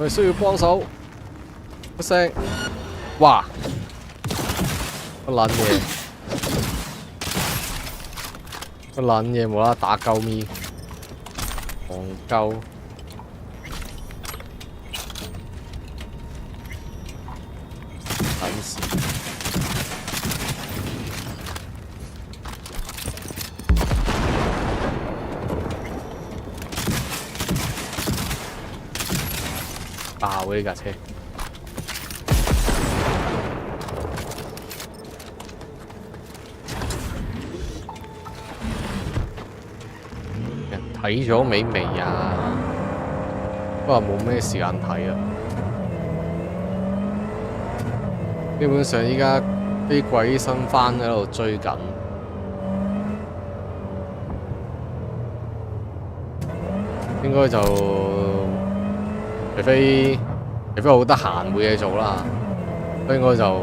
我哋需要幫手，一聲，哇！個撚嘢，個撚嘢無啦啦打鳩咪，戇鳩，撚事。爆嘅呢架車，睇咗美未啊？不過冇咩時間睇啊。基本上依家啲鬼新番喺度追緊，應該就除非好得閒冇嘢做啦，應該就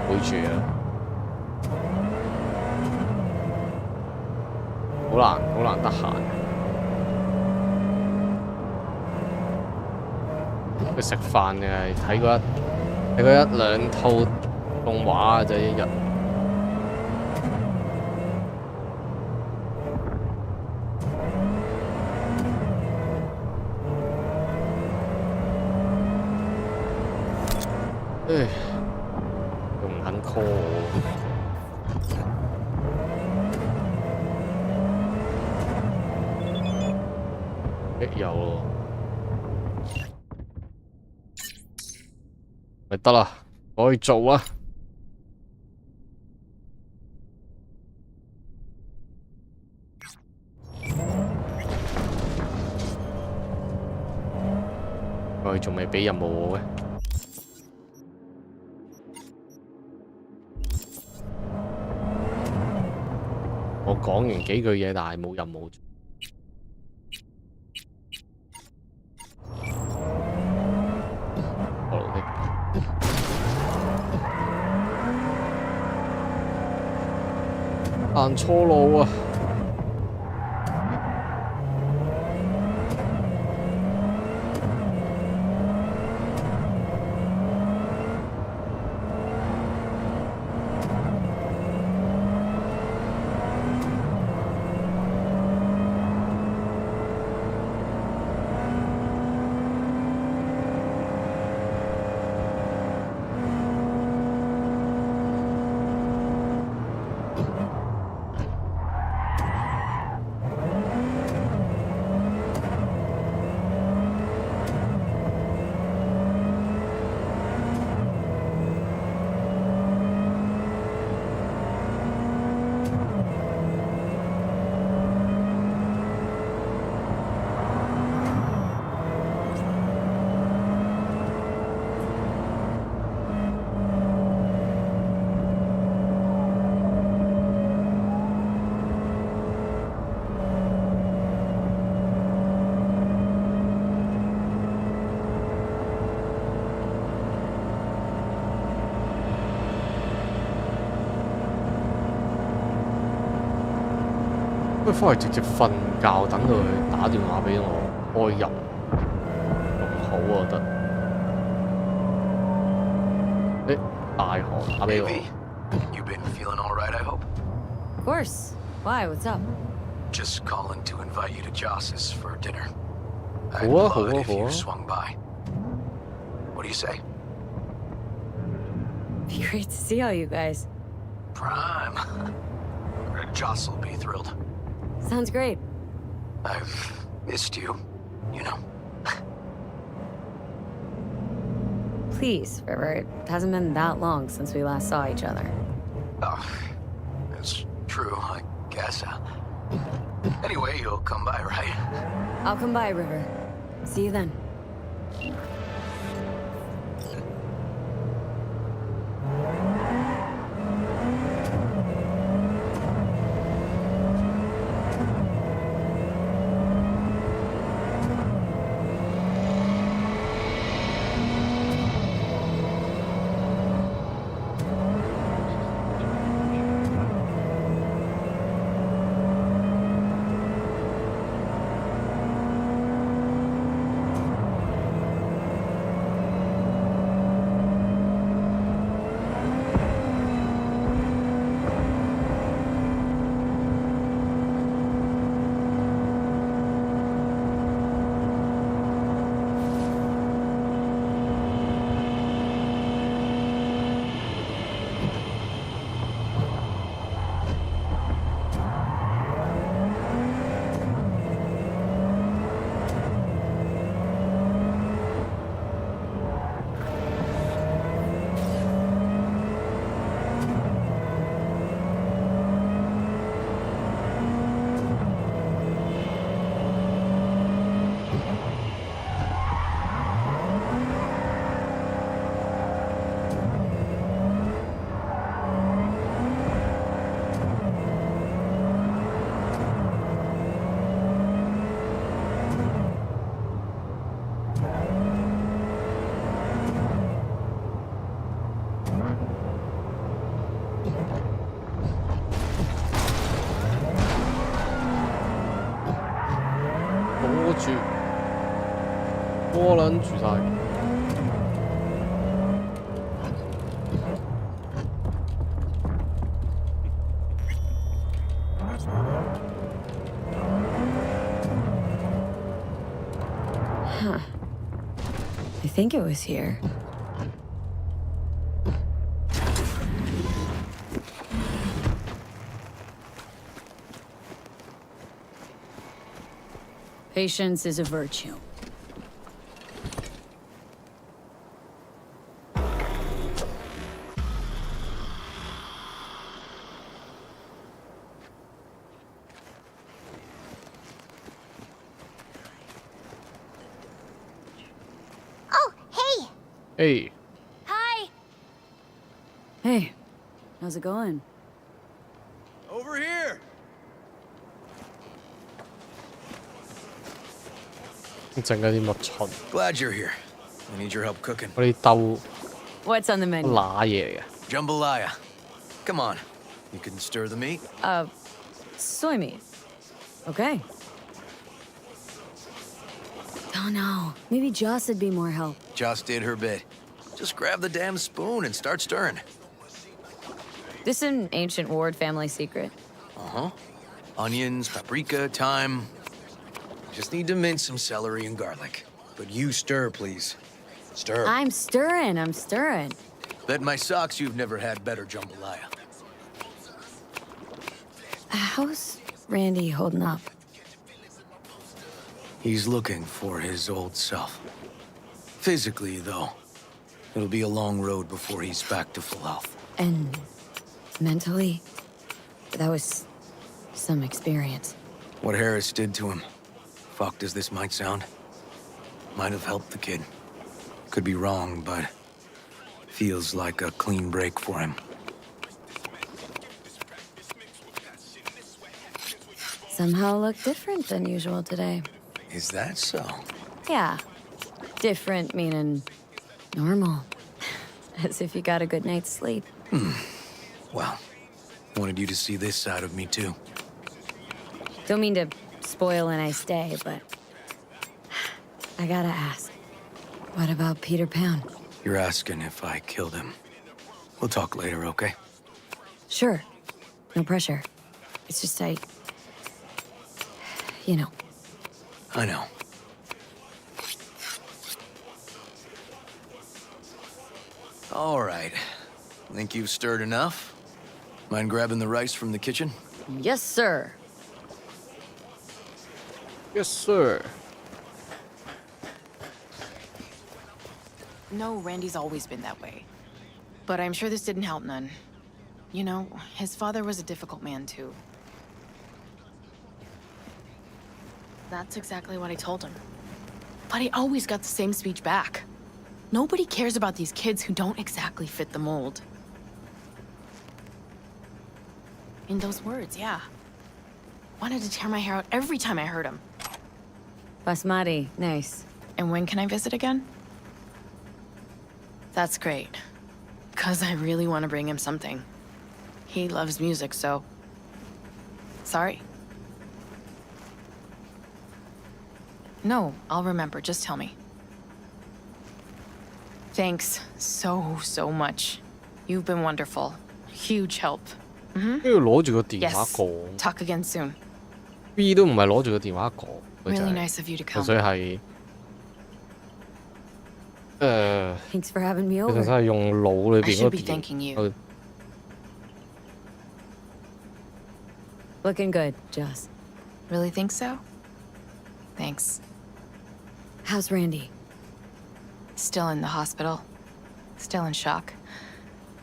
會住啊。好難得閒。佢食飯嘅係睇過一兩套動畫就一日。唉，仲唔肯 call 我？有咯，咪得啦，我去做啦。佢仲未俾任務我嘅。我講完幾句嘢，但係冇任務。行錯路啊！不如翻嚟直接瞓覺，等佢打電話俾我開入，仲好啊，我覺得。大河打俾我。You been feeling all right, I hope? Of course. Why? What's up? Just calling to invite you to Joss's for dinner. 好 I'd 啊，好 love 啊， it if 好 you 啊。 swung by. What do you say? Be great to see all you guys. Prime. Joss will be thrilled. Sounds great. I've missed you, you know. Please, River. It hasn't been that long since we last saw each other. Oh, it's true, I guess. Anyway, you'll come by, right? I'll come by, River. See you then. 住，波撚住晒。Huh. I think it was here. Patience is a virtue. Oh, hey! Hey， Hi! Hey, how's it going? Over here! 整緊啲乜春？ Glad you're here. I need your help cooking. 嗰啲兜 What's on the menu? 乸嘢嚟嘅。 Jambalaya. Come on. You can stir the meat. Soy meat. Okay. Oh no, maybe Joss would be more help. Joss did her bit. Just grab the damn spoon and start stirring. This an ancient Ward family secret. Uh-huh. Onions, paprika, thyme. Just need to mince some celery and garlic. But you stir, please. Stir. I'm stirring. Bet my socks you've never had better jambalaya. How's Randy holding up? He's looking for his old self. Physically, though, it'll be a long road before he's back to full health. And mentally? That was some experience. What Harris did to him, fucked as this might sound, might have helped the kid. Could be wrong, but feels like a clean break for him. Somehow look different than usual today. Is that so? Yeah. Different meaning normal. As if you got a good night's sleep. Well, wanted you to see this side of me, too. Don't mean to spoil a nice day, but I gotta ask. What about Peter Pan? You're asking if I killed him. We'll talk later, okay? Sure. No pressure. It's just you know. I know. All right. Think you've stirred enough? Mind grabbing the rice from the kitchen? Yes, sir. Yes, sir. No, Randy's always been that way. But I'm sure this didn't help none. You know, his father was a difficult man, too. That's exactly what I told him. But I always got the same speech back. Nobody cares about these kids who don't exactly fit the mold. In those words, yeah. Wanted to tear my hair out every time I heard him. Basmati, nice. And when can I visit again? That's great. 'Cause I really want to bring him something. He loves music, so... Sorry. No, I'll remember. Just tell me. Thanks so much. You've been wonderful. Huge help. 跟住攞住個電話 Yes. 講 Talk again soon.，B 都唔係攞住個電話講，佢就 Really 係 nice of you to 純 come. 粹係 Thanks for having me 其實 over. 真係用腦裏 I 邊 should 嗰 be 電 thanking you. 去 Looking good, Joss. Really think so? Thanks. How's Randy? Still in the hospital. Still in shock.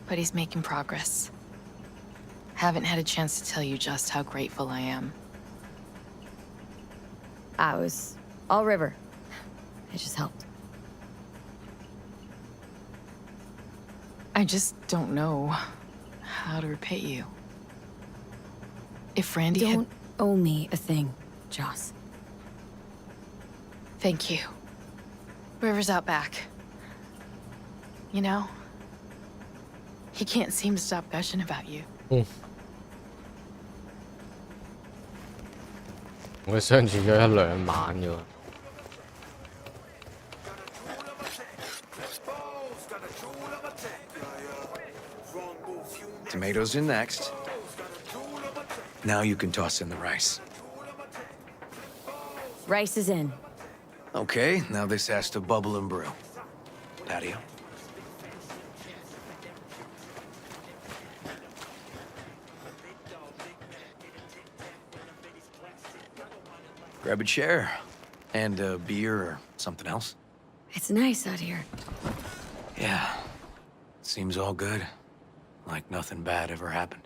But he's making progress. Haven't had a chance to tell you just how grateful I am. I was all river. I just helped. I just don't know how to repay you. If Randy Don't owe me a thing, Joss. Thank you. River's out back. You know, he can't seem to stop gushing about you. 同佢相處咗1-2晚啫喎。Tomatoes in next. Now you can toss in the rice. Rice is in. Okay, now this has to bubble and brew. Patio. Grab a chair. And a beer or something else. It's nice out here. Yeah. Seems all good. Like nothing bad ever happened.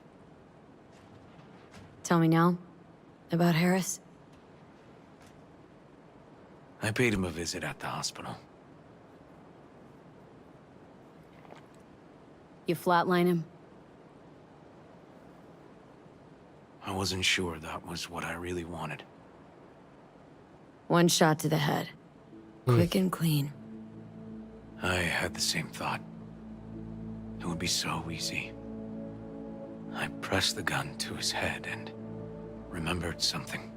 Tell me now about Harris. I paid him a visit at the hospital. You flatline him? I wasn't sure that was what I really wanted. One shot to the head. Quick and clean. I had the same thought. It would be so easy. I pressed the gun to his head and remembered something.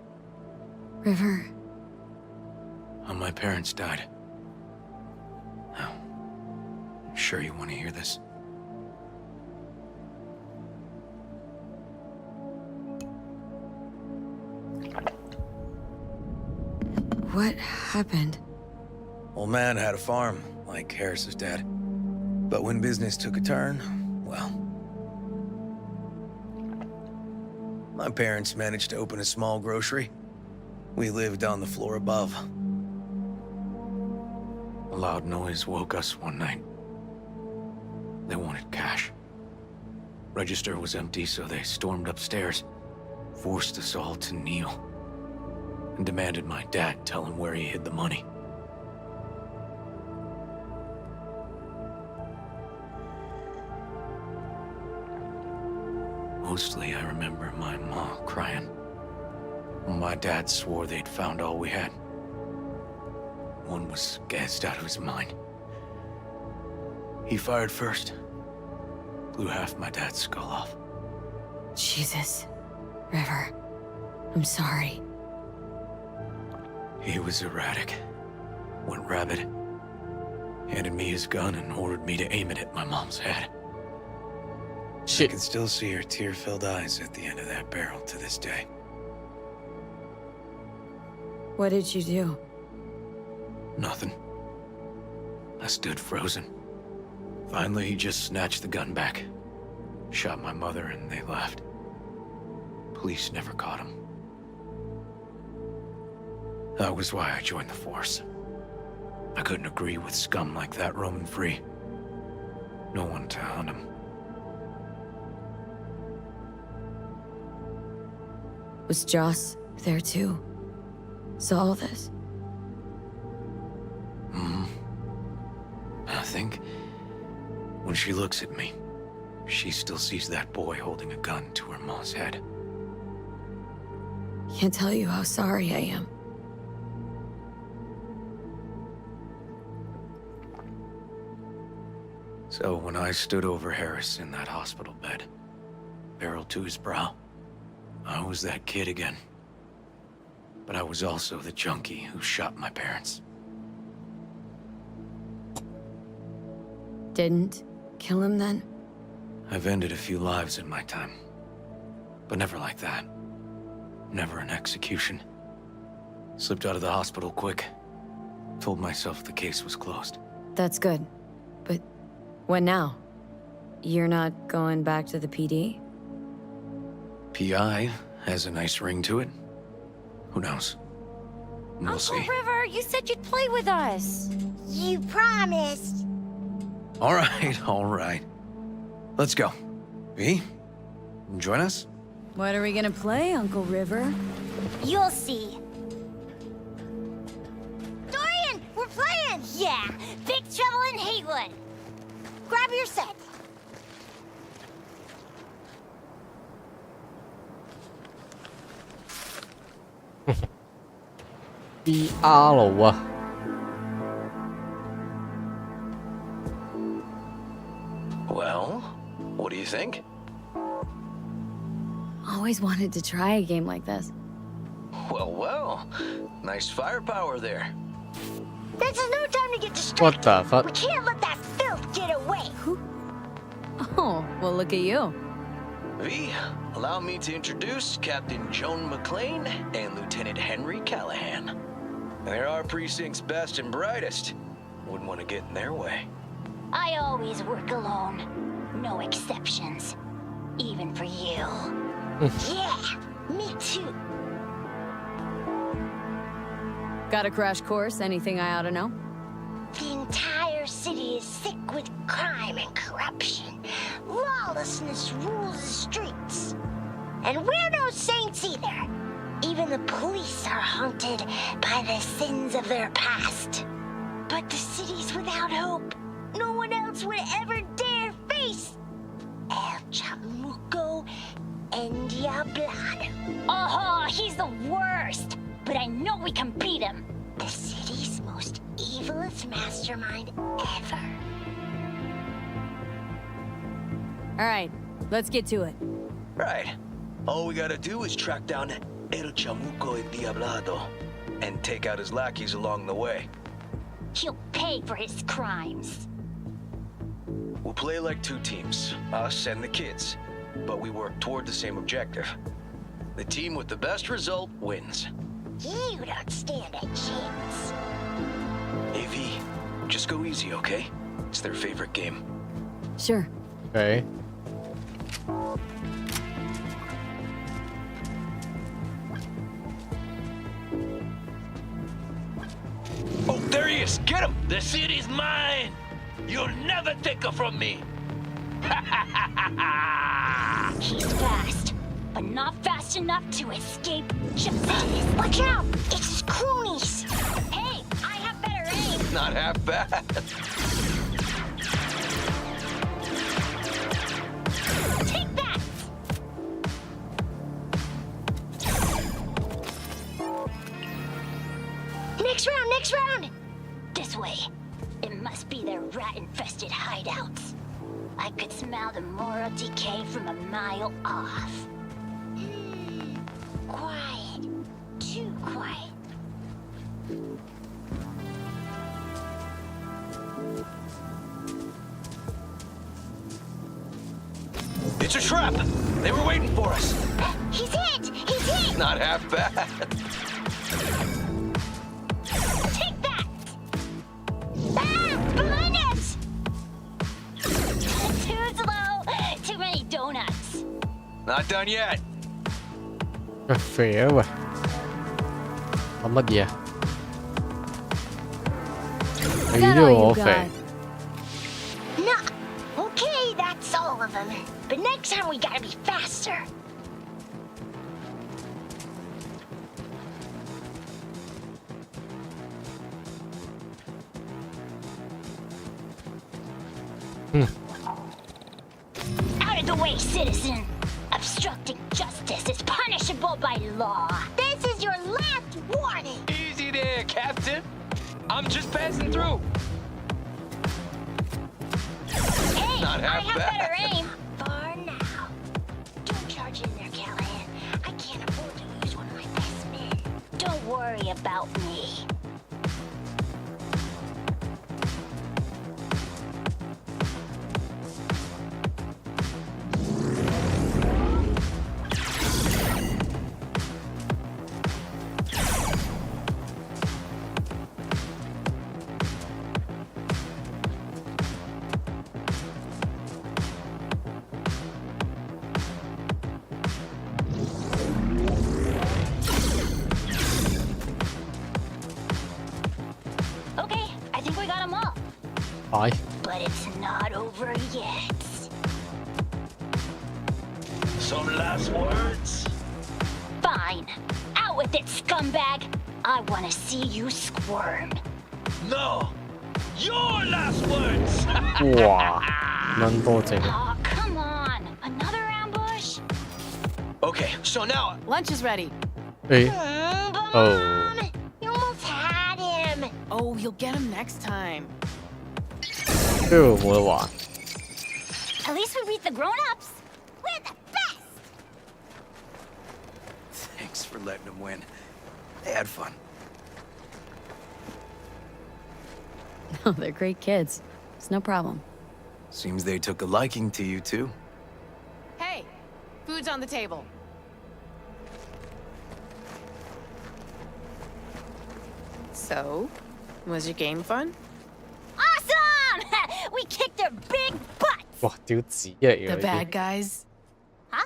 River. How my parents died. Oh, I'm sure you want to hear this. What happened? Old man had a farm, like Harris's dad. But when business took a turn, well... My parents managed to open a small grocery. We lived on the floor above. A loud noise woke us one night. They wanted cash. Register was empty, so they stormed upstairs, forced us all to kneel, and demanded my dad tell him where he hid the money. Mostly, I remember my mom crying. My dad swore they'd found all we had. One was gassed out of his mind. He fired first. Blew half my dad's skull off. Jesus. River. I'm sorry. He was erratic. Went rabid. Handed me his gun and ordered me to aim it at my mom's head. Shit. I can still see her tear-filled eyes at the end of that barrel to this day. What did you do? Nothing. I stood frozen. Finally, he just snatched the gun back. Shot my mother and they left. Police never caught him. That was why I joined the force. I couldn't agree with scum like that roaming free. No one to hunt him. Was Joss there too? Saw all this? I think when she looks at me, she still sees that boy holding a gun to her mom's head. Can't tell you how sorry I am. So when I stood over Harris in that hospital bed, barrel to his brow, I was that kid again. But I was also the junkie who shot my parents. Didn't kill him then? I've ended a few lives in my time. But never like that. Never an execution. Slipped out of the hospital quick. Told myself the case was closed. That's good. But what now? You're not going back to the PD? PI has a nice ring to it. Who knows? We'll see. Uncle River, you said you'd play with us. You promised. All right. Let's go. V, join us? What are we gonna play, Uncle River? You'll see. Dorian, we're playing! Yeah, Big Trouble in Haywood. Grab your set. BR 啊！ Well, what do you think? Always wanted to try a game like this. Well. Nice firepower there. This is no time to get distracted. What the fuck? We can't let that filth get away. Oh, well, look at you. V, allow me to introduce Captain Joan McClane and Lieutenant Henry Callahan. They're our precinct's best and brightest. Wouldn't want to get in their way. I always work alone. No exceptions. Even for you. Yeah, me too. Got a crash course? Anything I ought to know? The entire city is sick with crime and corruption. Lawlessness rules the streets. And we're no saints either. Even the police are haunted by the sins of their past. But the city's without hope. No one else would ever dare face El Chamuco Endiablado. Oh, he's the worst. But I know we can beat him. The city's most evilest mastermind ever. All right, let's get to it. Right. All we gotta do is track down El Chamuco Endiablado and take out his lackeys along the way. He'll pay for his crimes. We'll play like two teams, us and the kids, but we work toward the same objective. The team with the best result wins. You don't stand a chance. AV, just go easy, okay? It's their favorite game. Sure. Okay. Oh, there he is! Get him! The city's mine! You'll never take her from me! He's fast, but not fast enough to escape justice. Watch out! It's cronies! Hey, I have better aim! Not half bad. Take that! Next round! This way. It must be their rat-infested hideouts. I could smell the moral decay from a mile off. Quiet. Too quiet. It's a trap! They were waiting for us! He's hit! He's hit! Not half bad. Take that! Ah! Behind us! Too slow! Too many donuts! Not done yet. 肥啊喂！諗乜嘢啊？你都要我肥？ No! Okay, that's all of them. But next time we gotta be faster. Out of the way, citizen! Obstructing justice is punishable by law. This is your last warning! Easy there, Captain. I'm just passing through. Hey, Not half I have bad. better aim. For now. Don't charge in there, Callahan. I can't afford to lose one of my best men. Don't worry about me. Okay, I think we got them all. Bye. But it's not over yet. Some last words? Fine. Out with it, scumbag. I want to see you squirm. No. Your last words. 哇！撚多正。 Oh, come on. Another ambush? Okay, so now Lunch is ready. 誒 But 哦 Mom, you almost had him. Oh, you'll get him next time. 呢度冇得玩。 At least we beat the grown-ups. We're the best. Thanks for letting them win. They had fun. Oh, they're great kids. It's no problem. Seems they took a liking to you too. Hey, Food's on the table. So, was your game fun? Awesome! We kicked their big butts! 哇，屌紙嚟嘅 The 呢 bad 啲 guys? Huh?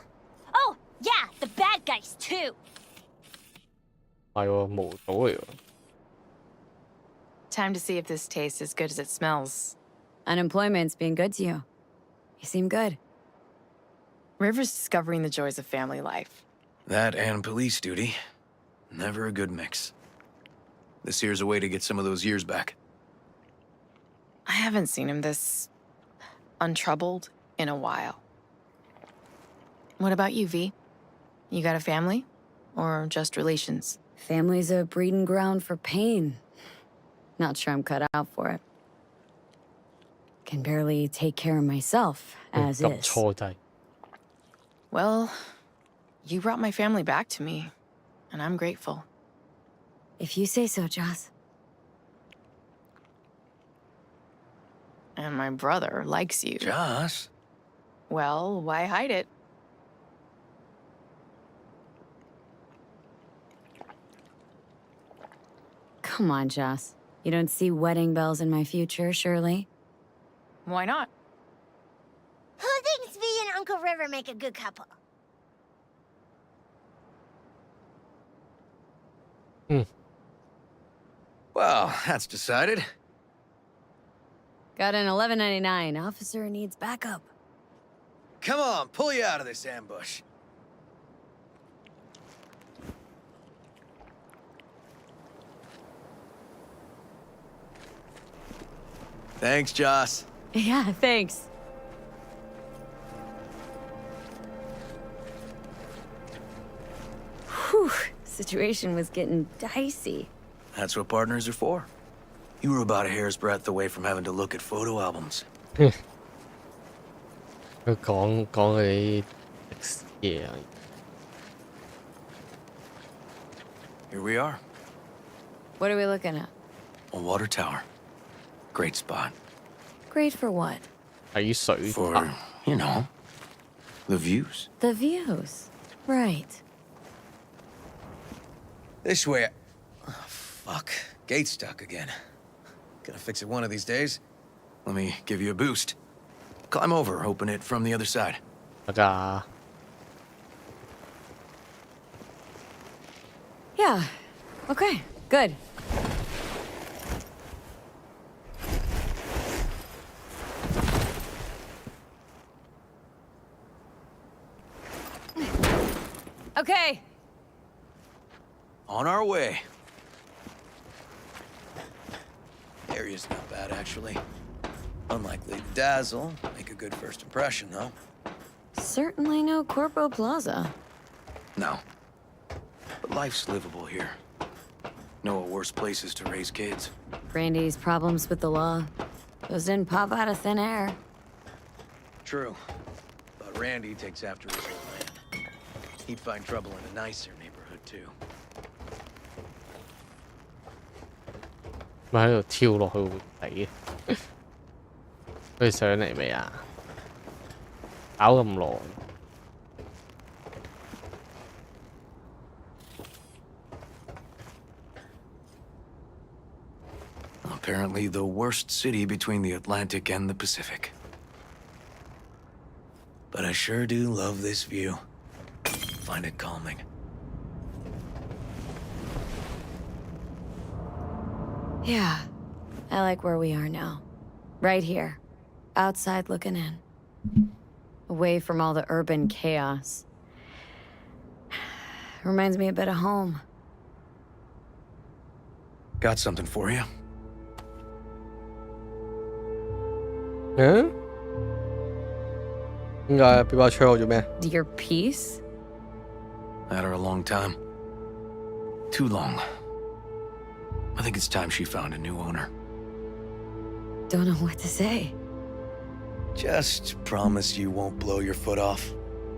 Oh, yeah, the bad guys too. 係喎，無島嚟喎。 Time to see if this tastes as good as it smells. Unemployment's been good to you. You seem good. River's discovering the joys of family life. That and police duty. Never a good mix. This here's a way to get some of those years back. I haven't seen him this untroubled in a while. What about you, V? You got a family? Or just relations? Family's a breeding ground for pain. Not sure I'm cut out for it. Can barely take care of myself, as 咁 is. 錯低。 Well, you brought my family back to me, and I'm grateful. If you say so, Joss. And my brother likes you. Joss? Well, why hide it? Come on, Joss. You don't see wedding bells in my future, surely? Why not? Who thinks V and Uncle River make a good couple? Well, that's decided. Got an 1199. Officer needs backup. Come on, pull you out of this ambush. Thanks, Joss. Yeah, thanks. Whew, situation was getting dicey. That's what partners are for. You were about a hair's breadth away from having to look at photo albums. 佢講佢啲歷史嘢啊。 Here we are, What are we looking at? a water tower. Great spot. Great for what? 睇水 For, you know, the views. The views. Right. This way. Oh, fuck. Gate's stuck again. Gonna fix it one of these days. Let me give you a boost. Climb over, open it from the other side. 得㗎。 Yeah. Okay, good. Okay. On our way. Area's not bad, actually. Unlikely to dazzle. Make a good first impression, though. Certainly no Corpo Plaza. No. But life's livable here. Know of worse places to raise kids. Brandy's problems with the law. Those didn't pop out of thin air. True. But Randy takes after his old man. He'd find trouble in a nicer neighborhood, too. 咪喺度跳落去會死嘅。佢上嚟未啊？搞咁耐。 Apparently the worst city between the Atlantic and the Pacific. But I sure do love this view. Find it calming. Yeah, I like where we are now. Right here. Outside looking in. Away from all the urban chaos. Reminds me a bit of home. Got something for you. 嗯？點解俾把槍我做咩？ Your piece? Had her a long time. Too long. I think it's time she found a new owner. Don't know what to say. Just promise you won't blow your foot off.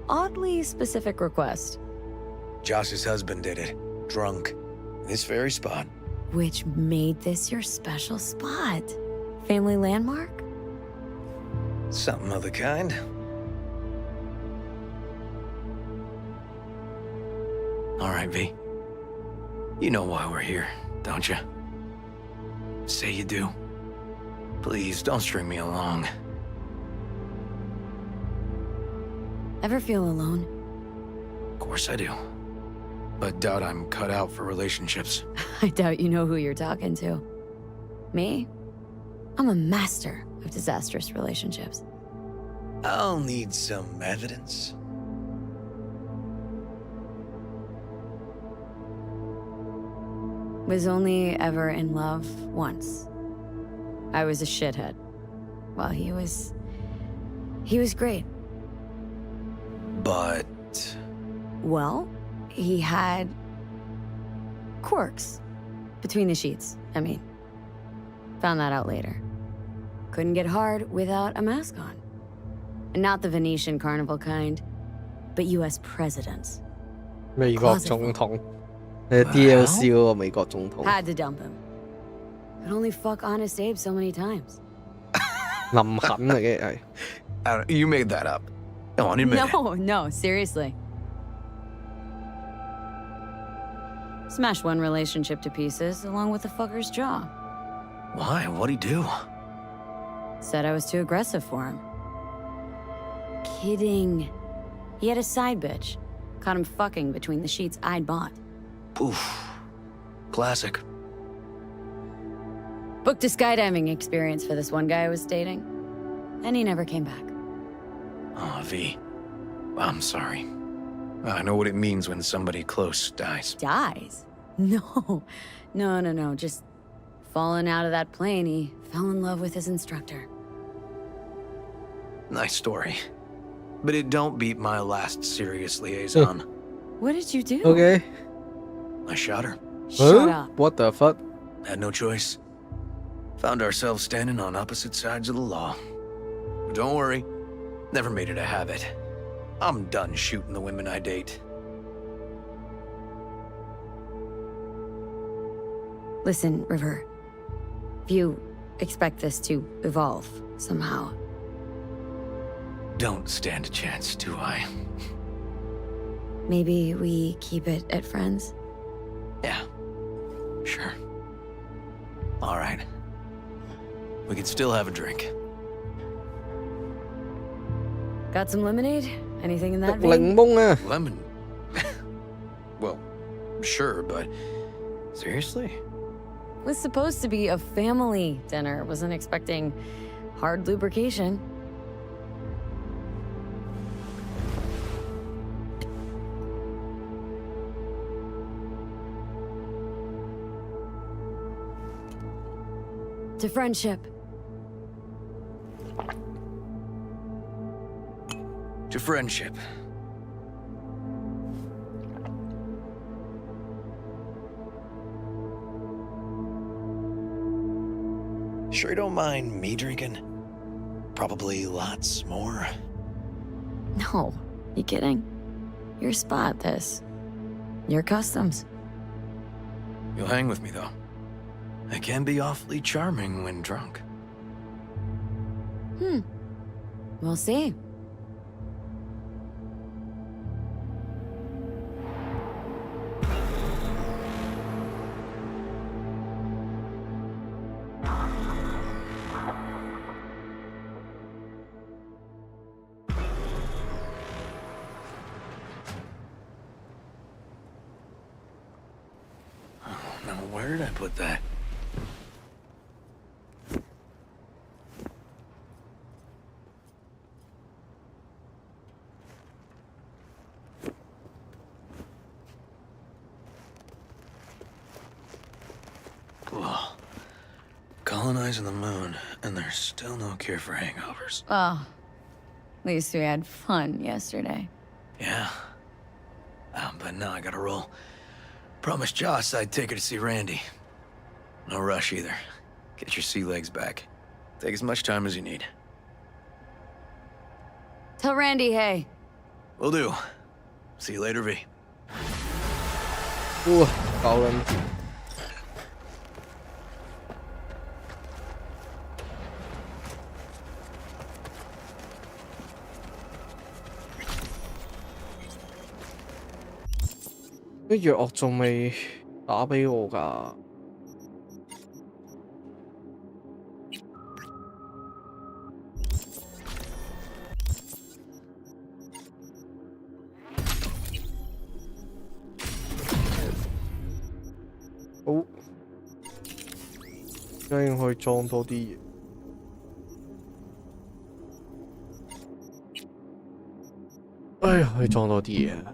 Oddly specific request. Josh's husband did it. Drunk. This very spot. Which made this your special spot? Family landmark? Something of the kind. All right, V. You know why we're here, don't you? Say you do. Please, don't string me along. Ever feel alone? Of course I do. But doubt I'm cut out for relationships. I doubt you know who you're talking to. Me? I'm a master of disastrous relationships. I'll need some evidence. Was only ever in love once. I was a shithead. Well, he was great. But... Well, he had quirks between the sheets, I mean. Found that out later. Couldn't get hard without a mask on. And not the Venetian carnival kind, but US presidents. 美國總統，你 DLC 嗰個美國總統， Had to dump him. Could only fuck Honest Abe so many times. 林肯嚟嘅係。You made that up. Come on, admit it. No, seriously. Smashed one relationship to pieces, along with the fucker's jaw. Why? What'd he do? Said I was too aggressive for him. Kidding. He had a side bitch. Caught him fucking between the sheets I'd bought. Oof. Classic. Booked a skydiving experience for this one guy I was dating. And he never came back. Oh, V. I'm sorry. I know what it means when somebody close dies. Dies? No. Just falling out of that plane, he fell in love with his instructor. Nice story. But it don't beat my last serious liaison. What did you do? Okay. I shot her. Shut up. What the fuck? Had no choice. Found ourselves standing on opposite sides of the law. But don't worry. Never made it a habit. I'm done shooting the women I date. Listen, River. If you expect this to evolve somehow. Don't stand a chance, do I? Maybe we keep it at friends? Yeah. Sure. All right. We can still have a drink. Got some lemonade? Anything in that vein?檸檬啊. Lemon? Well, sure, but... Seriously? Was supposed to be a family dinner. Wasn't expecting hard lubrication. To friendship. To friendship. Sure you don't mind me drinking? Probably lots more. No, you kidding? Your spot, this. Your customs. You'll hang with me, though. I can be awfully charming when drunk. We'll see. Now, where did I put that? Well, colonizing the moon, and there's still no cure for hangovers. Oh, at least we had fun yesterday. Yeah. But now I gotta roll. Promised Joss I'd take her to see Randy. No rush either. Get your sea legs back. Take as much time as you need. Tell Randy, hey. Will do. See you later, V. Colin. 啲藥我仲未打俾我㗎。好，而家應該可以裝多啲嘢。哎呀，可以裝多啲嘢。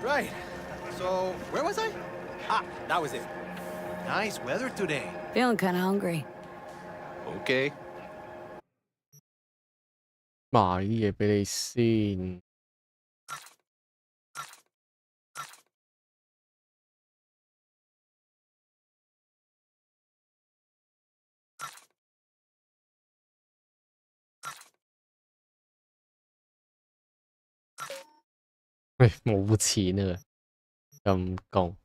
Right. So, where was I? Ah, that was it. Nice weather today. Feeling kind of hungry. Okay. 買啲嘢俾你先。喂，冇錢啊！陰公。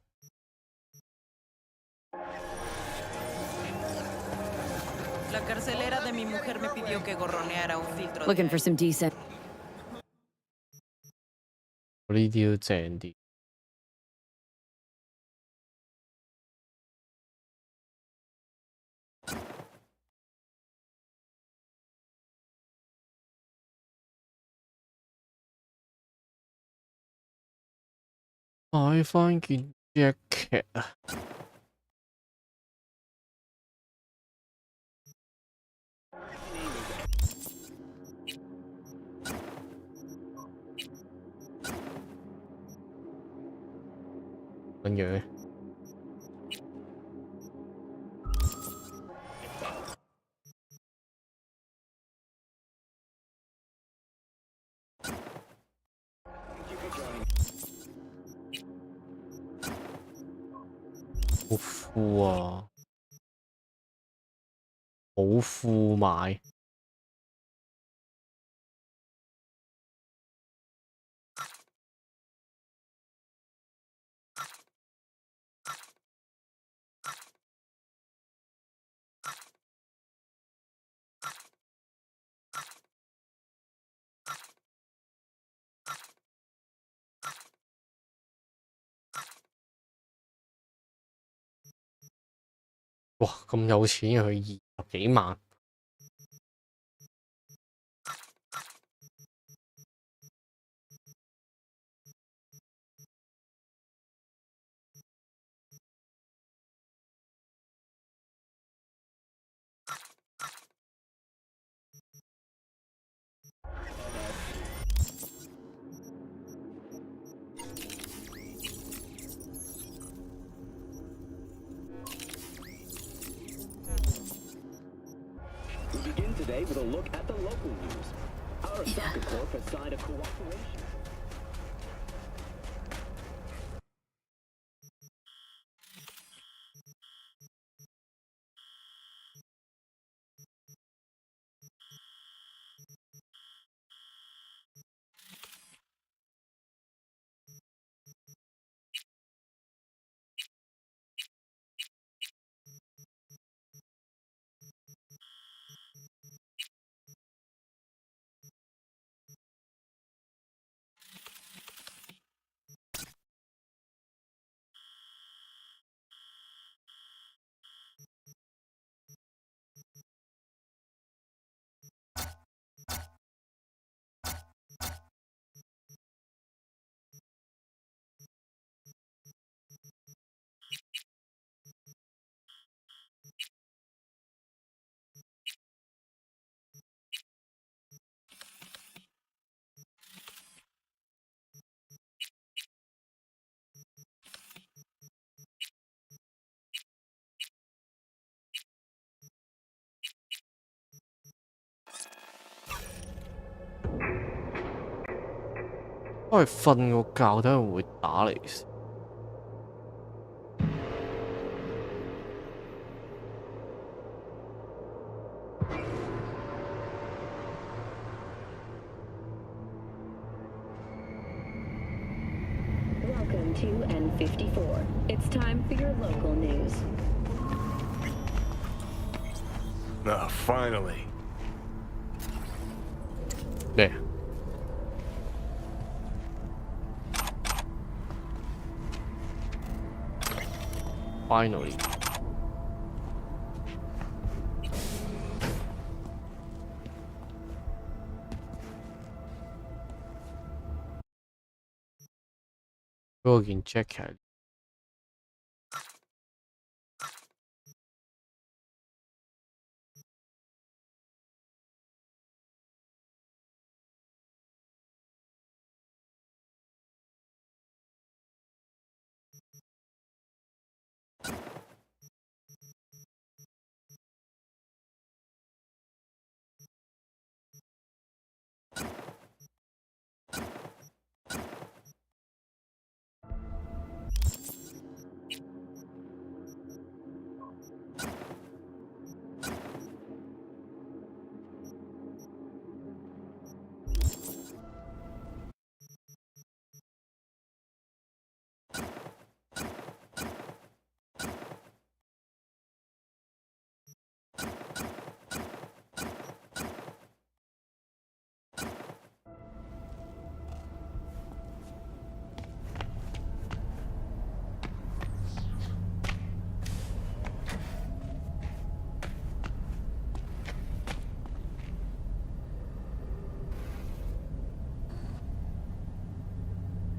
Looking for some decent. 我呢啲都正啲。買返件 jacket 啊！咁樣。好褲啊！好褲買。哇！咁有錢嘅佢20幾萬。We begin today with a look at the local news. Arasaka Corp has signed a cooperation. 都係瞓個覺，睇下會唔會打嚟先。Welcome to N54. It's time for your local news. Ah, finally. There. Finally. Go again, check out.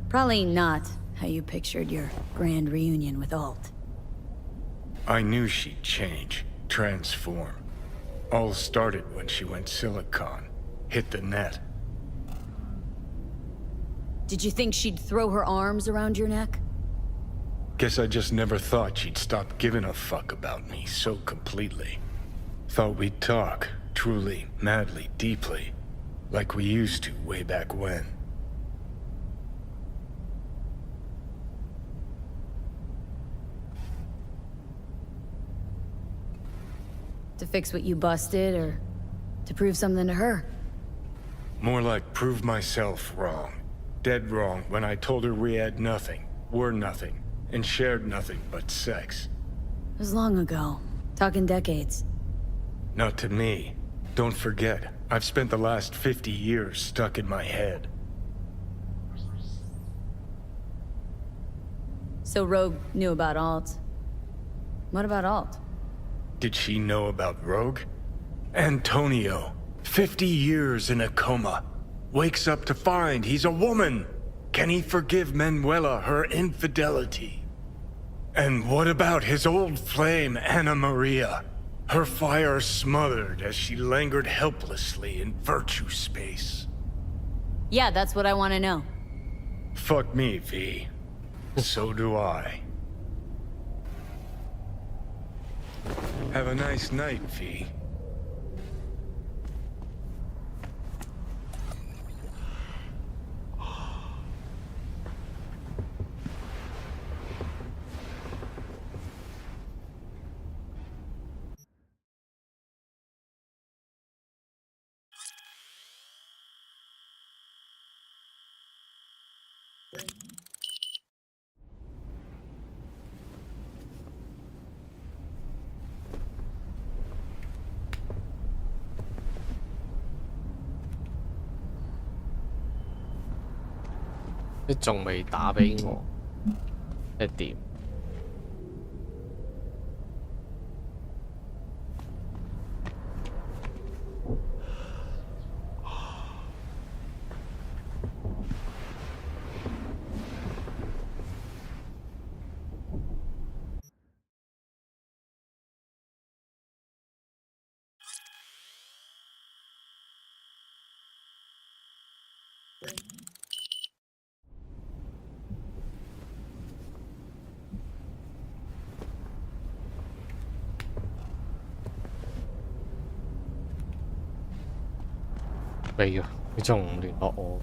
Probably not how you pictured your grand reunion with Alt. I knew she'd change, transform. All started when she went Silicon, hit the net. Did you think she'd throw her arms around your neck? Guess I just never thought she'd stop giving a fuck about me so completely. Thought we'd talk, truly, madly, deeply, like we used to way back when. To fix what you busted, or to prove something to her? More like prove myself wrong. Dead wrong when I told her we had nothing, were nothing, and shared nothing but sex. It was long ago. Talking decades. Not to me. Don't forget, I've spent the last 50 years stuck in my head. So Rogue knew about Alt. What about Alt? Did she know about Rogue? Antonio, 50 years in a coma. Wakes up to find he's a woman. Can he forgive Manuela her infidelity? And what about his old flame, Anna Maria? Her fire smothered as she lingered helplessly in virtue space. Yeah, that's what I want to know. Fuck me, V. So do I. Have a nice night, V.你仲未打俾我，即係點？未啊，佢仲唔聯絡我？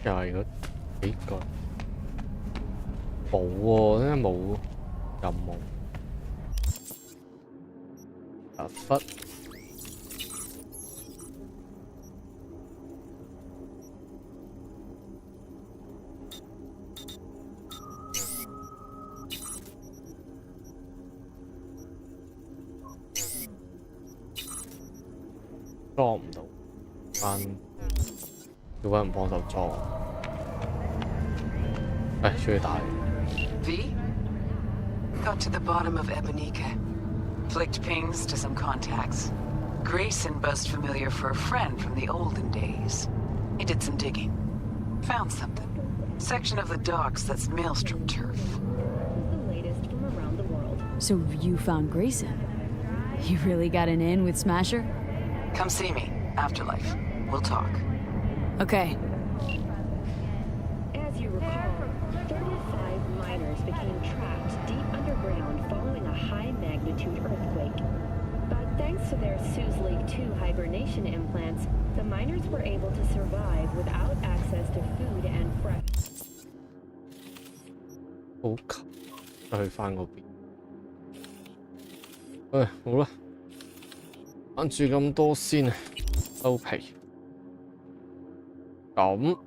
又係嗰幾個冇喎，真係冇任務。啊忽裝唔到，要揾人幫手裝。出去打。V? Got to the bottom of Ebonique. Flicked pings to some contacts. Grayson buzzed familiar for a friend from the olden days. He did some digging. Found something. Section of the docks that's Maelstrom turf. The latest from around the world. So you found Grayson? You really got an in with Smasher? Come see me. Afterlife. We'll talk. Okay. As you recall, 35 miners became trapped deep underground following a high-magnitude earthquake. But thanks to their Suze Lake 2 hibernation implants, the miners were able to survive without access to food and fresh. 好近，再去翻嗰邊。好啦，玩住咁多先啊，收皮。咁。